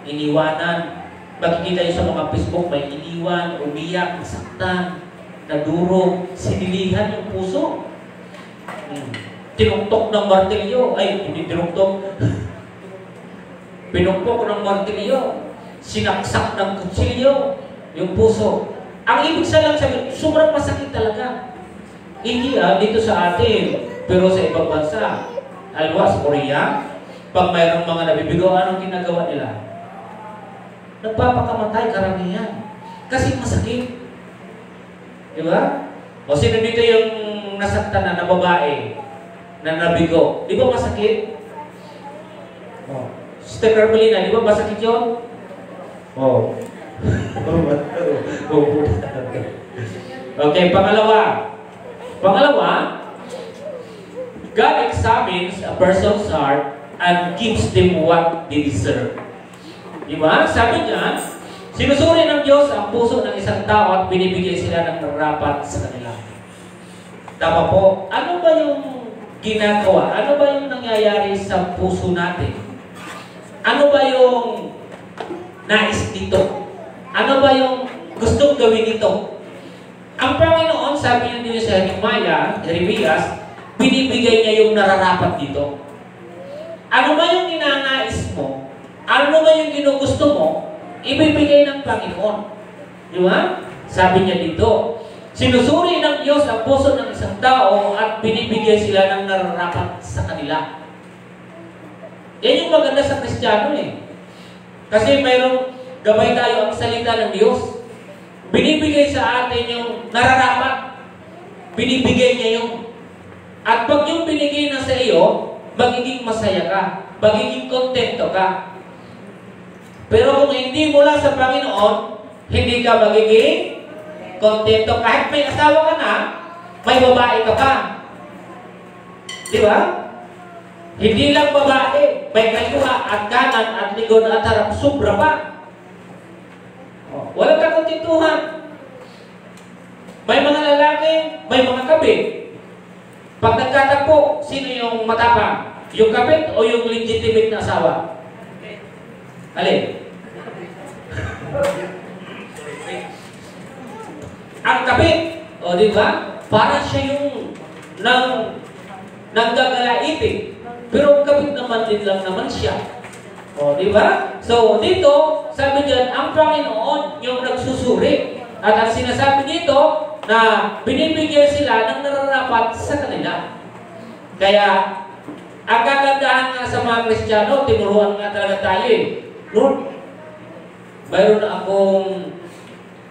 Iniwanan. Makikita nyo sa mga Facebook, may iniwan, umiyak, nasaktan, nadurog, sinilihan yung puso. Tinuktok ng martilyo. Ay, hindi tinuktok. Pinukpok ng martilyo. Sinaksak ng kutsilyo yung puso. Ang ibig sabihin, sobrang masakit talaga. Hindi dito sa atin, pero sa ibang bansa. Alam mo, sa Korea, pag mayroong mga nabibigo, anong ginagawa nila? Nagpapakamatay karamihan. Kasi masakit. Di ba? O sino dito yung nasaktan na babae na nabigo? Di ba masakit? Oh. Sister Carmelina, di ba masakit yun? Oh. Okay, pangalawa. God examines a person's heart and gives them what they deserve. Diba? Sabi niya, sinusuri ng Diyos ang puso ng isang tao at binibigay sila ng nararapat sa kanila. Tama po. Ano ba yung ginagawa? Ano ba yung nangyayari sa puso natin? Ano ba yung nais dito? Ano ba yung gustong gawin ito? Ang Panginoon, sabi niya din sa Jeremias, binibigay niya yung nararapat dito. Ano ba yung ninanais mo? Ano ba yung ginugusto mo? Ibibigay ng Panginoon. Di ba? Sabi niya dito, sinusuri ng Diyos ang puso ng isang tao at binibigay sila ng nararapat sa kanila. Yan yung maganda sa Kristiyano eh. Kasi mayroong gabay tayo ang salita ng Diyos. Binibigay sa atin yung nararapat. Binibigay niya yung. At pag yung binigay na sa iyo, magiging masaya ka. Magiging kontento ka. Pero kung hindi mula sa Panginoon, hindi ka magiging kontento. Kahit may asawa ka na, may babae ka pa. Di ba? Hindi lang babae, may kaliwa at kanan at likod at harap, sobra pa. Walang kakuntintuhan. May mga lalaki, may mga kabit. Pag nagkatagpo, sino yung matapang? Yung kabit o yung legitimate na asawa? Alin? Ang kabit, o di ba? Para siya yung nanggagalaipin. Pero ang kabit naman din lang naman siya. O, di ba? So, dito, sabi diyan, ang Panginoon yung nagsusuri. At ang sinasabi dito, na binibigyan sila ng nararapat sa kanila. Kaya, ang kagandahan nga sa mga Kristiyano, tinuruan nga talaga tayo eh. Lord, mayroon na akong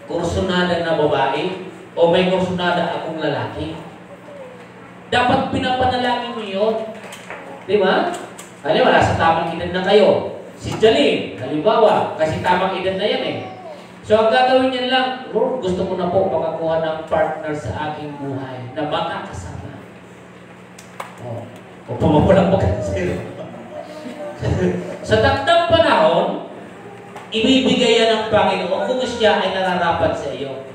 kursunada na babae o may kursunada akong lalaki. Dapat pinapanalangin mo yun. Di ba? Halimbawa, sa tamang edad na kayo. Si Jalene, halimbawa, kasi tamang edad na yan eh. So, ang gagawin niya lang, Lord, gusto ko na po makakuha ng partner sa aking buhay na makakasama. O pumapulang po kasi. Sa takdang panahon, ibibigay yan ng Panginoon kung siya ay nararapat sa iyo.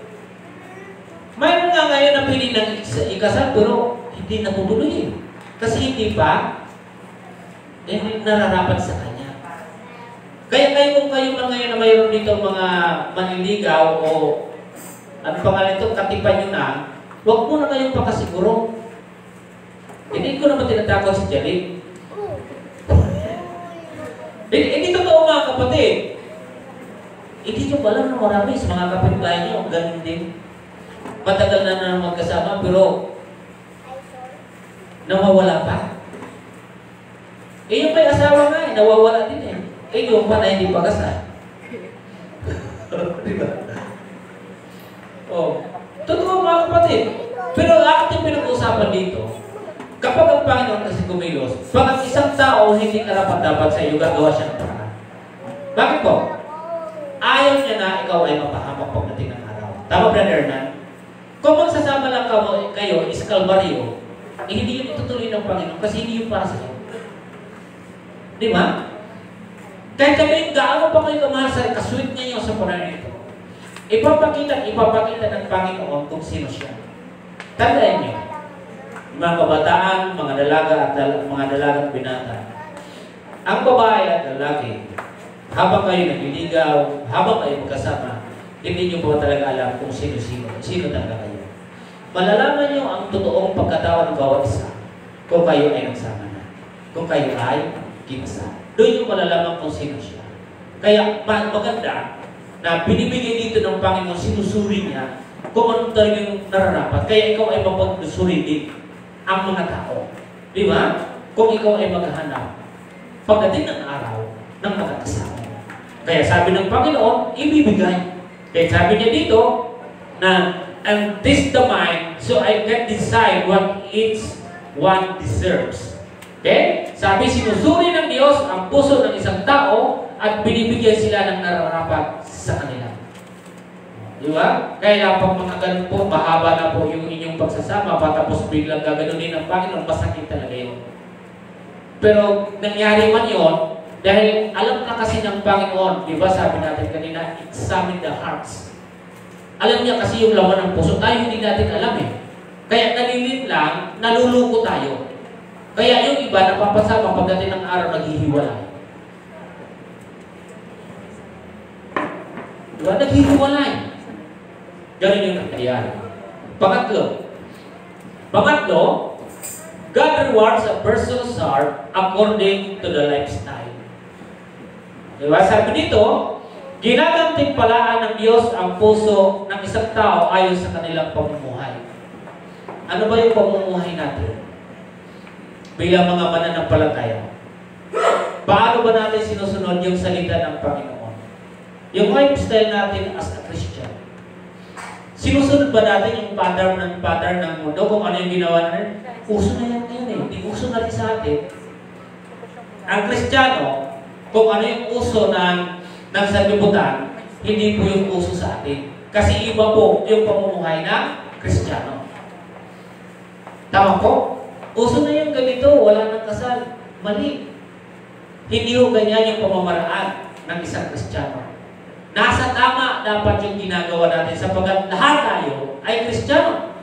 Mayroon nga ngayon na pili ng ikasal, pero hindi natutuloy. Kasi hindi pa nararapat sa kanya. Kaya kung kayo man ngayon na mayroon dito mga manliligaw o ano pangalan ito, katipan nyo na, huwag mo na kayong pakasiguro. Hindi ko naman tinatakot si Jalene. Hindi totoo mga kapatid. Hindi nyo ba alam na marami sa mga kapitbahay nyo, ganun din. Matagal na magkasama, pero nawawala pa. Eh yung may asawa nga eh, nawawala din eh. Eh yung pa na hindi pa kasal. Diba? Oh, totoo mga kapatid. Pero ating pinag-uusapan dito, kapag ang Panginoon kasi kumilos, pag ang isang tao hindi karapat-dapat sa iyo, gagawa siya ng paraan. Bakit po? Ayaw niya na ikaw ay mapahamak pagdating ng araw. Tama, Brother Hernan? Kung magsasama lang kayo, is kalbaryo, eh, hindi yun itutuloy ng Panginoon kasi hindi yun para sa iyo. Di ba? Kahit sabihin, gaano pa kayo kamahal sa kasweet niya sa panahon ito. Ipapakita ng Panginoon kung sino siya. Tandaan niyo, mga kabataan, mga dalaga at binata. Ang babae at lalaki, habang kayo nagliligaw, habang kayo magkasama, hindi niyo pa talaga alam kung sino talaga kayo. Malalaman niyo ang totoong pagkatao ng bawat isa kung kayo ay nagsama na. Kung kayo ay kinasal. Doon yung malalaman kung sino siya. Kaya maganda na binibigay dito ng Panginoon, sinusuri niya kung anong talaga yung nararapat. Kaya ikaw ay mapagdusuri din ang mga tao. Di ba? Kung ikaw ay maghahanap pagdating ng araw ng magkakasama. Kaya sabi ng Panginoon, ibibigay. Kaya sabi niya dito na, and test the mind so I can decide what each one deserves. Okay? Sabi, sinusuri ng Diyos ang puso ng isang tao at binibigyan sila ng nararapat sa kanila. Di ba? Kaya pag mga ganun po, mahaba na po yung inyong pagsasama, patapos biglang gaganunin ng Panginoon, masakit talaga yun. Pero nangyari man yun, dahil alam na kasi ng Panginoon, di ba sabi natin kanina, examine the hearts. Alam niya kasi yung laman ng puso, tayo hindi natin alam eh. Kaya nalilin lang, naluluko tayo. Kaya yung iba, napapasama pagdating ng araw, naghihiwalay. Diba? Naghihiwalay. Ganun yung nangyayari. Pangatlo, God rewards a person's heart according to the lifestyle. Diba? Sabi dito, ginagantimpalaan ng Diyos ang puso ng isang tao ayon sa kanilang pamumuhay. Ano ba yung pamumuhay natin? Bilang mga mananampalataya. Paano ba natin sinusunod yung salita ng Panginoon? Yung lifestyle natin as a Christian. Sinusunod ba natin yung pattern ng mundo? Kung ano yung ginawa natin? Uso na yan ngayon eh. Hindi uso na rin sa atin. Ang Kristiyano, kung ano yung uso ng sanlibutan, hindi po yung uso sa atin. Kasi iba po yung pamumuhay ng Kristiyano. Tama po? Uso na yung ganito, wala nang kasal. Mali. Hindi ho ganyan yung pamamaraan ng isang Kristiyano. Nasa tama dapat yung ginagawa natin sapagkat lahat tayo ay Kristiyano.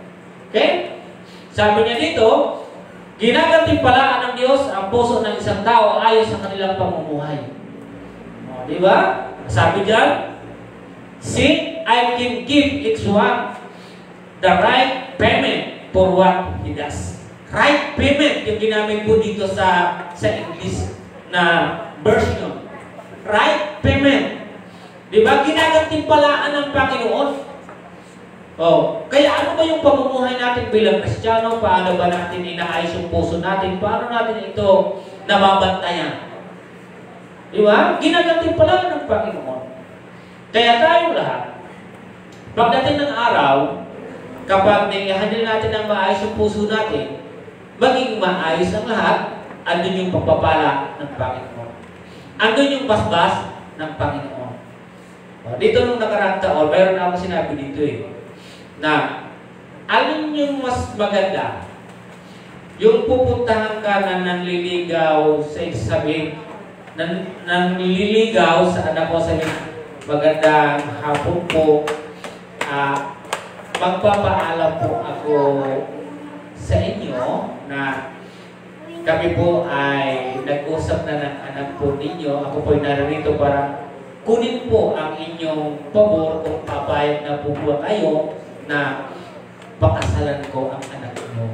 Okay? Sabi niya dito, ginagantimpalaan ng Diyos ang puso ng isang tao ayon sa kanilang pamumuhay. O, di ba? Sabi diyan, see, I can give each one the right payment for what he does. Right payment yung ginamit po dito sa English na version. right payment. Di ba? Ginagantimpalaan ng Panginoon. Oh, kaya ano ba yung pamumuhay natin bilang Kristiyano? Paano ba natin inaayos yung puso natin? Paano natin ito nababantayan? Di ba? Ginagantimpalaan ng Panginoon. Kaya tayong lahat, pagdating ng araw, kapag naihandle natin ang maayos yung puso natin, maging maayos ang lahat, andun yung pagpapala ng Panginoon. Andun yung basbas ng Panginoon. Dito nung nakaraang taon, mayroon na ako sinabi dito na alin yung mas maganda? Yung pupuntahan ka na nanliligaw sa sabi, nanliligaw sa anak ko sabi, magandang hapon po, magpapaalam po ako sa inyo na kami po ay nag-usap na ng anak po ninyo. Ako po ay narito para kunin po ang inyong pabor kung papayag na po po kayo na pakasalan ko ang anak nyo.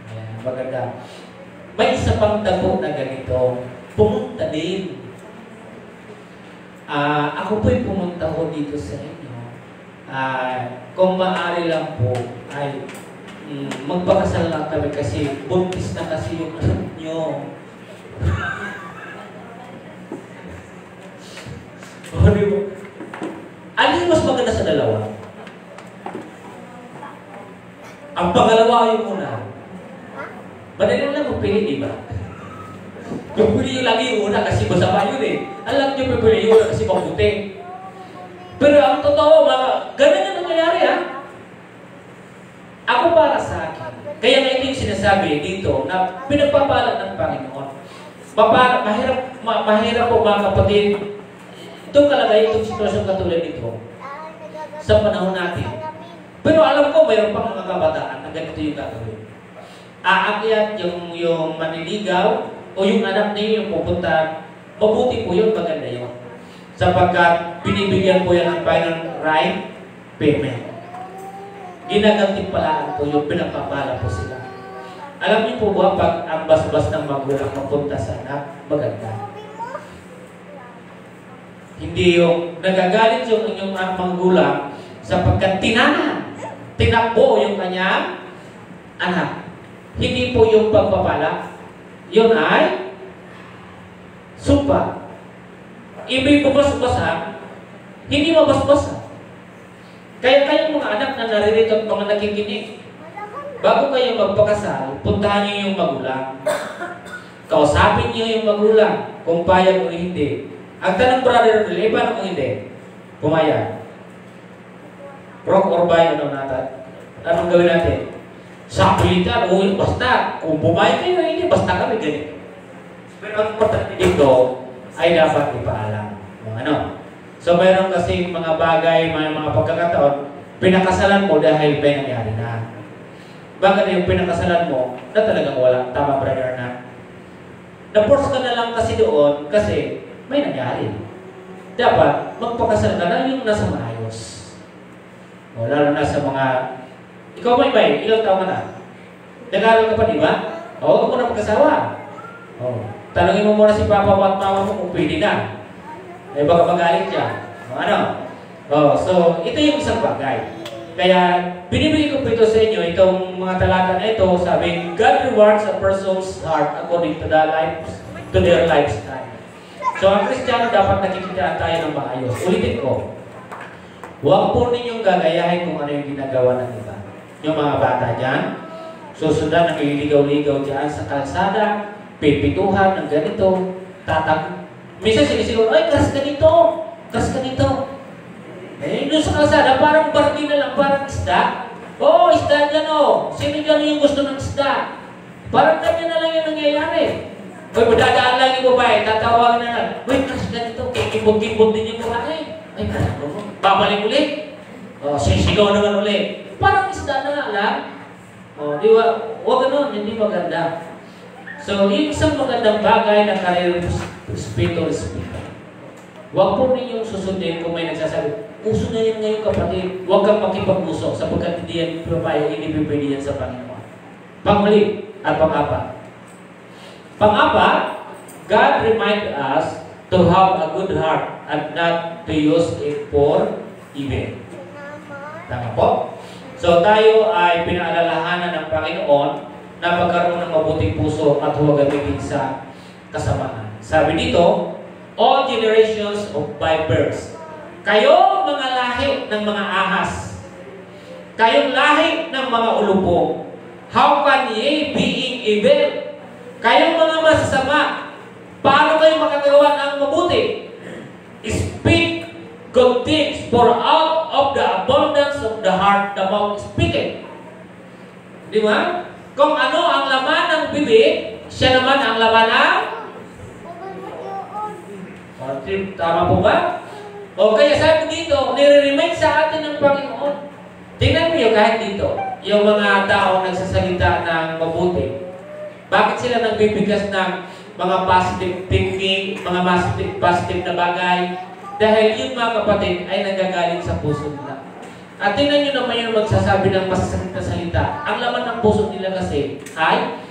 Ayan, maganda. May isa pang dabo na ganito. Pumunta din. Ako po'y pumunta ko dito sa inyo. Kung maaari lang po, ay magpakasal lang kami kasi buntis na kasi yung anak nyo. Ano yung mas maganda sa dalawa? Ang pangalawa yung una. Madali lang magpili, di ba? Pipili lagi yung una kasi masama yun eh. Alam nyo, pipili yung una kasi mabuti. Pero ang totoo, ganun yung nangyayari ha. Ako para sa akin. Kaya nga ito yung sinasabi dito na pinagpapala ng Panginoon. Mahirap po mga kapatid. Itong kalagay, itong sitwasyon katulad nito sa panahon natin. Pero alam ko, mayroon pang mga kabataan na ganito yung gagawin. Aakyat yung maniligaw o yung anak niyo yung pupunta, mabuti po yun, maganda yun. Sapagkat binibigyan po yan ng final right payment. Ginagantimpalaan po yung pinapapala po sila. Alam niyo po ba, pag ang basbas ng magulang mapunta sa anak, maganda. Hindi yung nagagalit yung inyong magulang sapagkat tinakbo yung kanyang anak. Hindi po yung pagpapala. Yun ay sumpa. Ibig babas-basan, hindi mabas-basan. Kaya kayong mga anak na naririto at mga nakikinig, bago kayo magpakasal, puntahan niyo yung magulang. Kausapin niyo yung magulang kung payag o hindi. Ang tanong, brother, paano kung hindi? Pumayag. Rock or buy, anong gawin natin? Sa pilitan, basta. Kung pumayag kayo, hindi, basta kami ganito. Pero ang importante dito ay dapat ipaalam. So, mayroon kasi mga bagay, mga pagkakataon, pinakasalan mo dahil may nangyari na. Bakit yung pinakasalan mo na talagang wala? Tama, brother, na? Na-force ka na lang kasi doon kasi may nangyari. Dapat, magpakasal ka na yung nasa maayos. O, lalo na sa mga... Ikaw may, ilang taon ka na? Nag-aaral ka pa, di ba? O, huwag mo na magkasawa. O, tanongin mo muna si Papa at Mama mo kung pwede na. Eh, baka magalit siya. O, ano? O, so, ito yung isang bagay. Kaya, binibigay ko po ito sa inyo, itong mga talata na ito, sabi, God rewards a person's heart according to their lifestyle. So, ang Kristiyano dapat nakikita tayo ng maayos. Ulitin ko, huwag po ninyong gagayahin kung ano yung ginagawa ng iba. Yung mga bata dyan, susundan, nagliligaw-ligaw dyan sa kalsada, pipituhan ng ganito, minsan sinisigaw, ay, crush ka dito! Crush ka dito! Eh, doon sa kalsada, parang bardi na lang, parang isda. Oo, isda dyan o. Sino dyan yung gusto ng isda? Parang kanya na lang yung nangyayari. Uy, madadaan lang yung babae, tatawagin na lang. Uy, crush ka dito, kikibog-kibog din yung babae. Ay, babalik ulit. O, sisigaw naman ulit. Parang isda na lang. O, di ba? Huwag ganun, hindi maganda. So, yung isang magandang bagay na career respeto. Huwag po ninyong susundin kung may nagsasabi, uso na yan ngayon kapatid. Huwag kang makipag-usok sapagkat hindi yan papayag, hindi pwede yan sa Panginoon. Panghuli at pang-apat. Pang-apat, God remind us to have a good heart and not to use it for evil. Tama po? So tayo ay pinaalalahanan ng Panginoon na magkaroon ng mabuting puso at huwag gamitin sa kasamaan. Sabi dito, all generations of vipers. Kayo mga lahi ng mga ahas. Kayong lahi ng mga ulupong. How can ye being evil? Kayong mga masasama. Paano kayo makagawa ng mabuti? Speak good things, for out of the abundance of the heart, the mouth speaketh. Di ba? Kung ano ang laman ng bibig, siya naman ang laman ng... Tama po ba? O kaya sabi dito, nire-remind sa atin ng Panginoon. Tingnan niyo kahit dito, yung mga tao nagsasalita ng mabuti. Bakit sila nagbibigas ng mga positive thinking, mga positive na bagay? Dahil yung mga kapatid ay nagagaling sa puso nila. At tingnan nyo naman yung magsasabi ng masasakit na salita. Ang laman ng puso nila kasi ay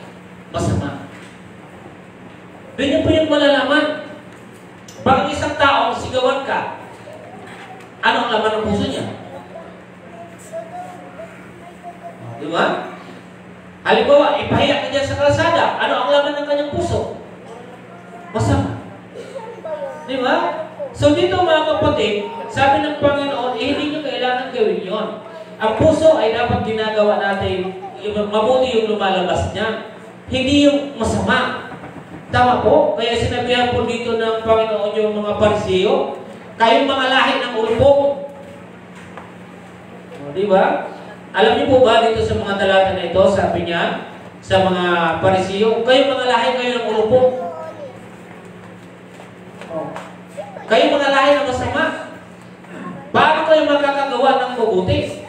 masama. Doon nyo po yung malalaman. Pag isang taong sigawan ka, ano ang laman ng puso niya? Di ba? Halimbawa, ipahiya ka dyan sa kalsada. Ano ang laman ng kanyang puso? Masama. Di ba? So dito mga kapatid, sabi ng Panginoon, hindi nyo kailangan gawin yon. Ang puso ay dapat ginagawa natin, mabuti yung lumalabas niya. Hindi yung masama. Tama po? Kaya sinabihan po dito ng Panginoon yung mga Pariseo, kayong mga lahi ng ulupong. Di ba? Alam niyo po ba dito sa mga talata na ito, sabi niya sa mga Pariseo, kayong mga lahi kayo ng ulupong. Kayo mga lahi na masama. Paano kayo magkakagawa ng mabuti?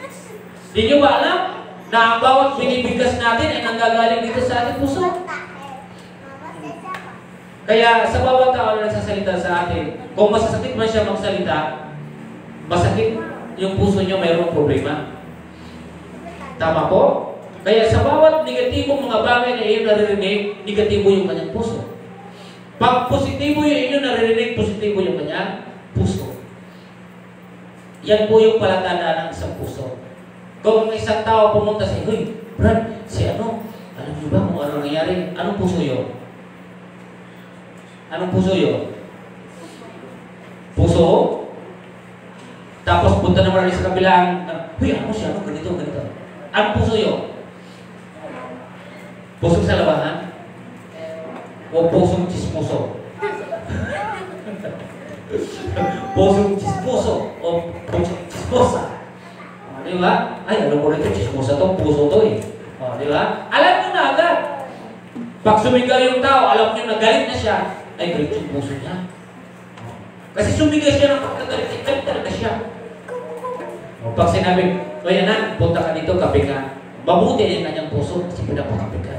Di nyo ba alam na ang bawat binibigkas natin ay nanggagaling dito sa ating puso? Kaya sa bawat tao na nagsasalita sa atin, kung masasakit man siya magsalita, masakit yung puso nyo, mayroong problema. Tama po? Kaya sa bawat negatibong mga bagay na iyon naririnig, negatibo yung kanyang puso. Pag positibo yung inyo naririnig, positibo yung kanyang puso. Yan po yung palatandaan ng isang puso. Kung isang tao pumunta sa Hoy, Brad, si ano? Alam niyo ba kung ano nangyari? Anong puso yun? Anong puso yun? Puso? Tapos punta naman rin sa kabilang, Hoy, ano siya? Ano? Ganito, ganito. Anong puso yun? Pusong sa labahan? O pusong chismoso? Pusong chismoso o pusong chismosa? Di ba? Ay, alam ko rin ito, chismosa to, puso to eh. Di ba? Alam nyo na agad. Pag sumigaw yung tao, alam nyo na galit na siya, ay galit yung puso niya. Kasi sumigaw siya ng pagkagalit, galit talaga siya. Pag sinabi, kaya na, punta ka dito, kape ka. Mabuti yung kanyang puso, kasi pinapakape ka.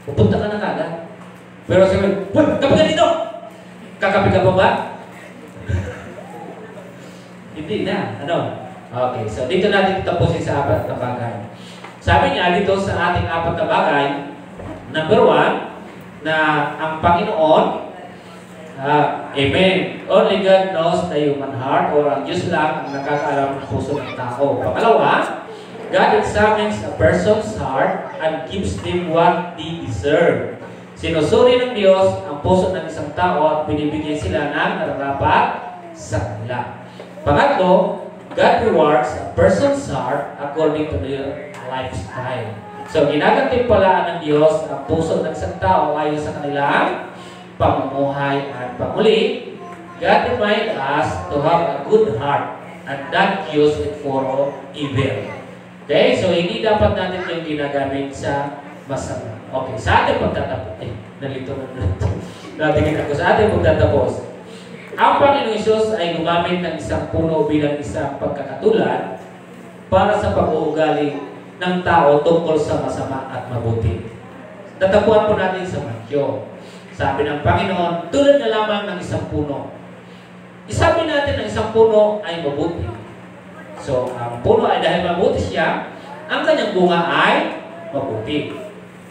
Pupunta ka na kagad. Pero sabi, kape ka dito! Kakape ka pa ba? Hindi na. Ano? Okay, so dito natin tapusin sa apat na bagay. Sabi niya dito sa ating apat na bagay, number 1, na ang Panginoon, Amen. Only God knows the human heart, or ang Diyos lang ang nakakaalam ng puso ng tao. Pangalawa, God examines a person's heart and gives them what they deserve. Sinusuri ng Diyos ang puso ng isang tao at binibigyan sila ng nararapat sa kanila. Pangatlo, God rewards a person's heart according to their lifestyle. So, ginagatimpalaan ng Diyos ang puso ng isang tao ayon sa kanilang pamumuhay. At panguli, God reminds us to have a good heart and not use it for evil. Okay? So, hindi dapat natin yung ginagamit sa masama. Okay, sa ating pagtatapos. Nalito. Natingin ako sa ating pagtatapos. Ang Panginoong Hesus ay gumamit ng isang puno bilang isang pagkakatulad para sa pag-uugali ng tao tungkol sa masama at mabuti. Tatapuan po natin sa Matthew. Sabi ng Panginoon, tulad na lamang ng isang puno. Isabi natin na isang puno ay mabuti. So, ang puno ay dahil mabuti siya, ang kanyang bunga ay mabuti.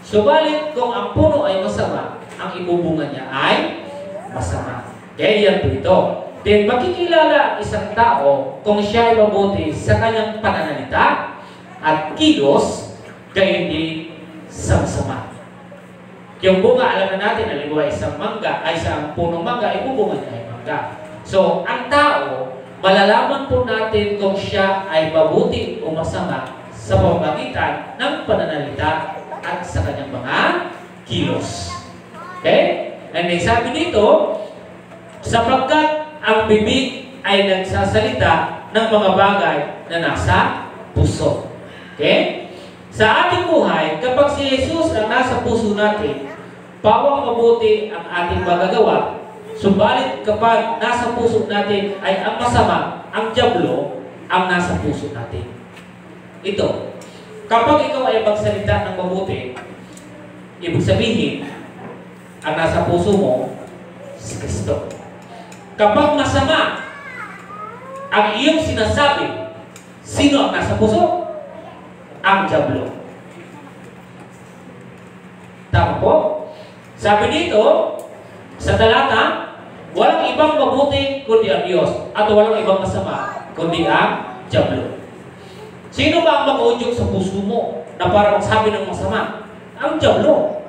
Subalit, kung ang puno ay masama, ang ibubunga niya ay masama. Okay, yan po ito. Then, makikilala isang tao kung siya ay mabuti sa kanyang pananalita at kilos, gayon din sa masama. Yung bunga, alam na natin, halimbawa isang mangga, ay isang punong mangga, ay bubunga niya ay mangga. So, ang tao, malalaman po natin kung siya ay mabuti o masama sa pamamagitan ng pananalita at sa kanyang mga kilos. Okay? And then sabi dito, sapagkat ang bibig ay nagsasalita ng mga bagay na nasa puso. Okay? Sa ating buhay, kapag si Jesus ang nasa puso natin, pawang mabuti ang ating magagawa. Subalit kapag nasa puso natin ay ang masama, ang dyablo, ang nasa puso natin. Ito, kapag ikaw ay magsalita ng mabuti, ibig sabihin, ang nasa puso mo, si Kristo. Kapag masama ang iyong sinasabi, sino ang nasa puso? Ang dyablo. Tama po? Sabi dito, sa talata, walang ibang mabuti kundi ang Diyos at walang ibang masama kundi ang dyablo. Sino ba ang mag-udyok sa puso mo na para magsabi ng masama? Ang dyablo.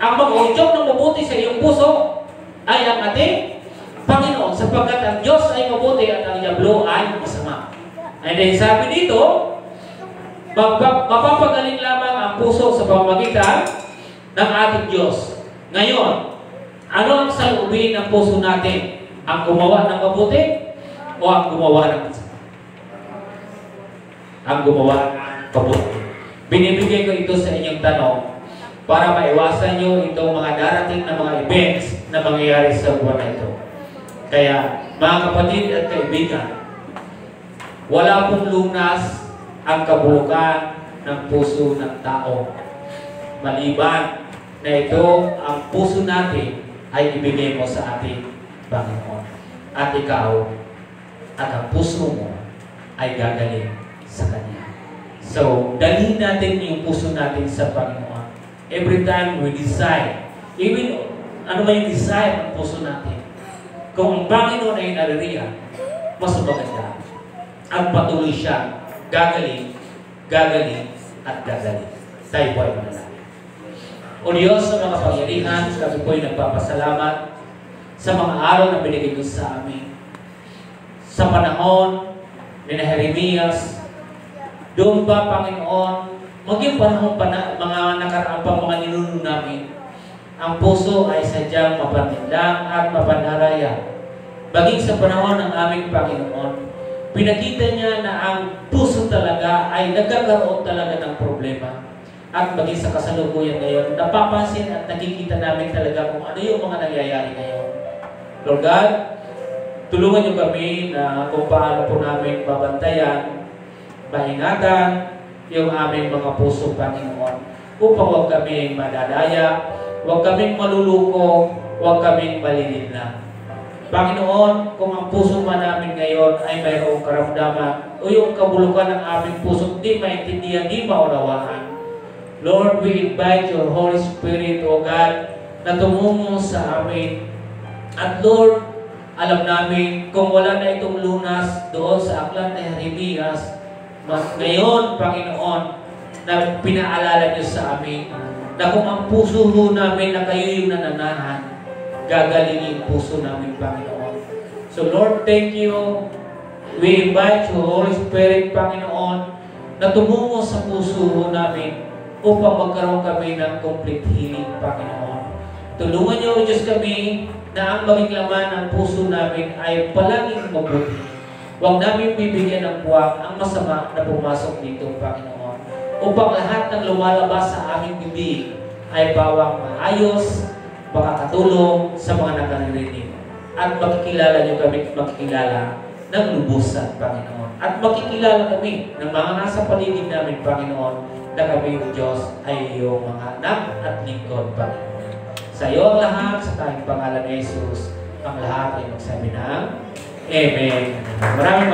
Ang mag-udyok ng mabuti sa iyong puso ay ang ating Panginoon, sapagkat ang Diyos ay mabuti at ang dyablo ay masama. And then sabi dito, mapapagaling lamang ang puso sa pamamagitan ng ating Diyos. Ngayon, ano ang saloobin ng puso natin? Ang gumawa ng mabuti o ang gumawa ng masama? Ang gumawa ng mabuti. Binibigay ko ito sa inyong tanong para maiwasan nyo itong mga darating na mga events na mangyayari sa buwan na ito. Kaya, mga kapatid at kaibigan, wala pong lunas ang kabulukan ng puso ng tao. Maliban na ito, ang puso natin ay ibigay mo sa ating Panginoon. At ikaw, at ang puso mo ay gagaling sa Kanya. So, dalhin natin yung puso natin sa Panginoon. Every time we decide, even ano ba yung desire ng puso natin, kung ang Panginoon ay naririyan, mas maganda. Ang patuloy siya, gagaling, gagaling, at gagaling. Tayo po ay manalangin. O Diyos, sa mga pangyarihan, kami po ay nagpapasalamat sa mga araw na binigay mo sa amin. Sa panahon ni Jeremias, doon ba, Panginoon, maging panahon pa na mga nakaraang pa mga ninuno namin, ang puso ay sadyang mapanindang at mapandaraya. Baging sa panahon ng aming Panginoon, pinakita niya na ang puso talaga ay nagkakaroon talaga ng problema. At baging sa kasalukuyan ngayon, napapansin at nakikita namin talaga kung ano yung mga nangyayari ngayon. Lord God, tulungan niyo kami na kung paano po namin babantayan, maingatan yung aming mga puso, Panginoon, upang huwag kami madadaya, huwag kaming maluluko, huwag kaming malilinlang. Panginoon, kung ang puso man namin ngayon ay mayroong karamdaman o yung kabulukan ng aming puso di maintindihan, di maunawaan, Lord, we invite your Holy Spirit, O God, na tumungo sa amin. At Lord, alam namin kung wala na itong lunas doon sa aklat ni Jeremias, ngayon, Panginoon, na pinaalala niyo sa amin na kung ang puso namin na kayo yung nananahan, gagalingin puso namin, Panginoon. So Lord, thank you. We invite you, Holy Spirit, Panginoon, na tumungo sa puso namin upang magkaroon kami ng complete healing, Panginoon. Tulungan niyo, Diyos, kami na ang maging laman ng puso namin ay palaging mabuti. Huwag namin bibigyan ng puwang ang masama na pumasok dito, Panginoon, upang lahat ng lumalabas sa aming bibig ay bawang maayos, makakatulong sa mga nakaririnig. At makikilala niyo kami, makikilala ng lubusan, Panginoon. At makikilala kami ng mga nasa paligid namin, Panginoon, na kami, Diyos, ay iyong mga anak at lingkod, Panginoon. Sa iyo ang lahat, sa tayong pangalan ni Jesus, ang lahat ay magsabi ng Amen. Maraming